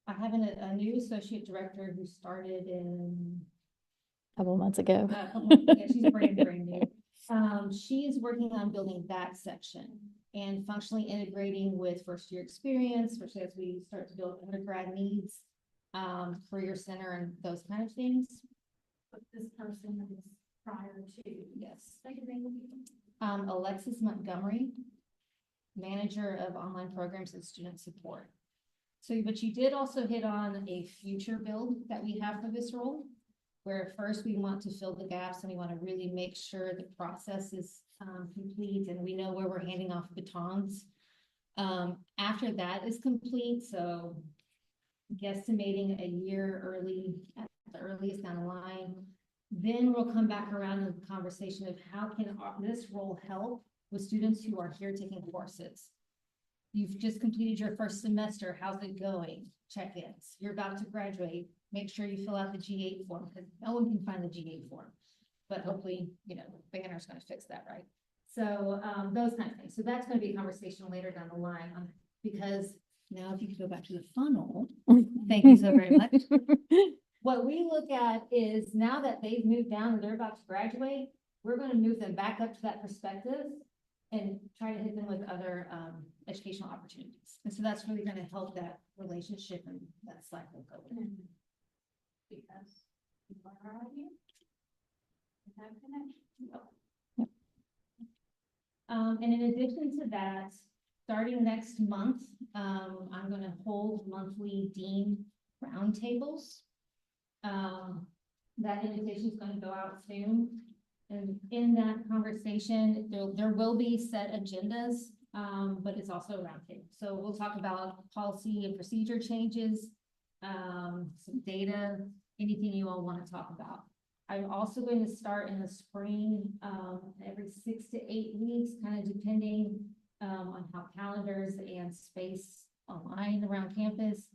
I have a new associate director who started in, A couple months ago. yeah, she's brand new. She is working on building that section and functionally integrating with first year experience, especially as we start to build undergrad needs, career center and those kind of things. But this person is prior to. Yes. Like, they would be- Alexis Montgomery, manager of online programs and student support. So, but you did also hit on a future build that we have for this role, where first we want to fill the gaps and we want to really make sure the process is complete and we know where we're handing off batons. After that is complete, so guesstimating a year early, at the earliest down the line, then we'll come back around to the conversation of how can this role help with students who are here taking courses. You've just completed your first semester. How's it going? Check-ins. You're about to graduate. Make sure you fill out the G8 form because no one can find the G8 form. But hopefully, you know, Banner's going to fix that, right? So those kind of things. So that's going to be a conversation later down the line because now if you could go back to the funnel, thank you so very much. What we look at is now that they've moved down and they're about to graduate, we're going to move them back up to that perspective and try to hit them with other educational opportunities. And so that's really going to help that relationship and that cycle go. Because you are out here. You have connection. And in addition to that, starting next month, I'm going to hold monthly dean roundtables. That invitation is going to go out soon. And in that conversation, there will be set agendas, but it's also a roundtable. So we'll talk about policy and procedure changes, some data, anything you all want to talk about. I'm also going to start in the spring, every 6 to 8 weeks, kind of depending on how calendars and space align around campus,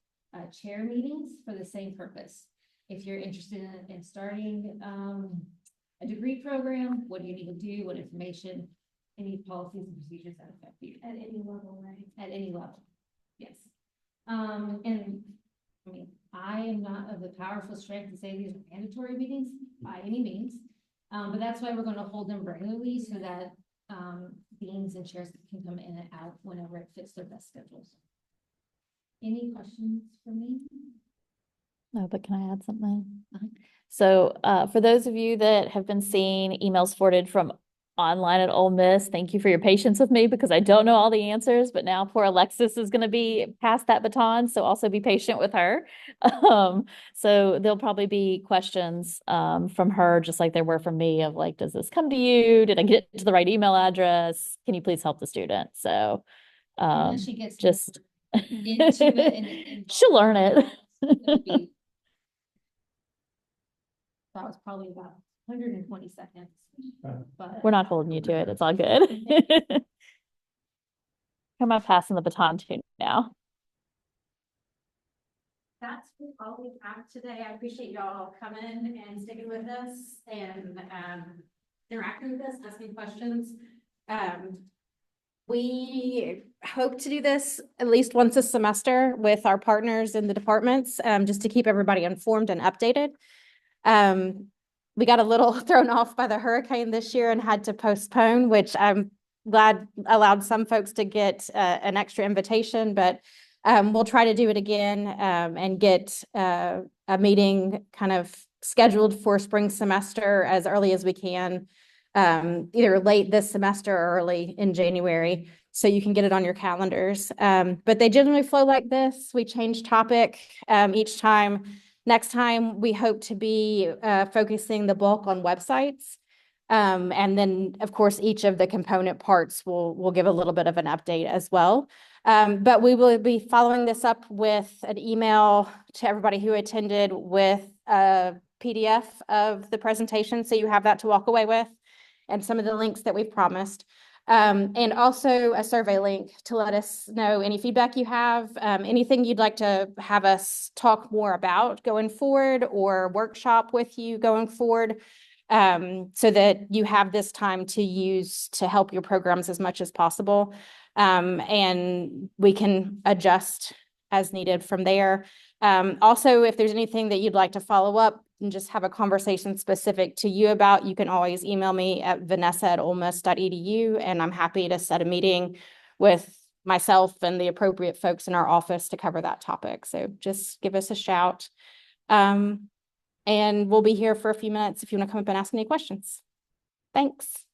chair meetings for the same purpose. If you're interested in starting a degree program, what do you need to do? What information, any policies and procedures that affect you? At any level, right? At any level, yes. And I mean, I am not of the powerful strength to say these are mandatory meetings by any means. But that's why we're going to hold them regularly so that deans and chairs can come in and out whenever it fits their best schedules. Any questions for me? No, but can I add something? So for those of you that have been seeing emails forwarded from online at Ole Miss, thank you for your patience with me because I don't know all the answers, but now poor Alexis is going to be past that baton. So also be patient with her. So there'll probably be questions from her, just like there were from me of like, does this come to you? Did I get it to the right email address? Can you please help the student? So And she gets just into it and she'll learn it. That was probably about 120 seconds. But We're not holding you to it. It's all good. Who am I passing the baton to now? That's all we have today. I appreciate y'all coming and sticking with us and interacting with us, asking questions. We hope to do this at least once a semester with our partners in the departments, just to keep everybody informed and updated. We got a little thrown off by the hurricane this year and had to postpone, which I'm glad allowed some folks to get an extra invitation, but we'll try to do it again and get a meeting kind of scheduled for spring semester as early as we can, either late this semester or early in January, so you can get it on your calendars. But they generally flow like this. We change topic each time. Next time, we hope to be focusing the bulk on websites. And then, of course, each of the component parts will give a little bit of an update as well. But we will be following this up with an email to everybody who attended with a PDF of the presentation, so you have that to walk away with, and some of the links that we've promised. And also a survey link to let us know any feedback you have, anything you'd like to have us talk more about going forward or workshop with you going forward. so that you have this time to use to help your programs as much as possible. And we can adjust as needed from there. Also, if there's anything that you'd like to follow up and just have a conversation specific to you about, you can always email me at vanessa@olemiss.edu, and I'm happy to set a meeting with myself and the appropriate folks in our office to cover that topic. So just give us a shout. And we'll be here for a few minutes if you want to come up and ask any questions. Thanks.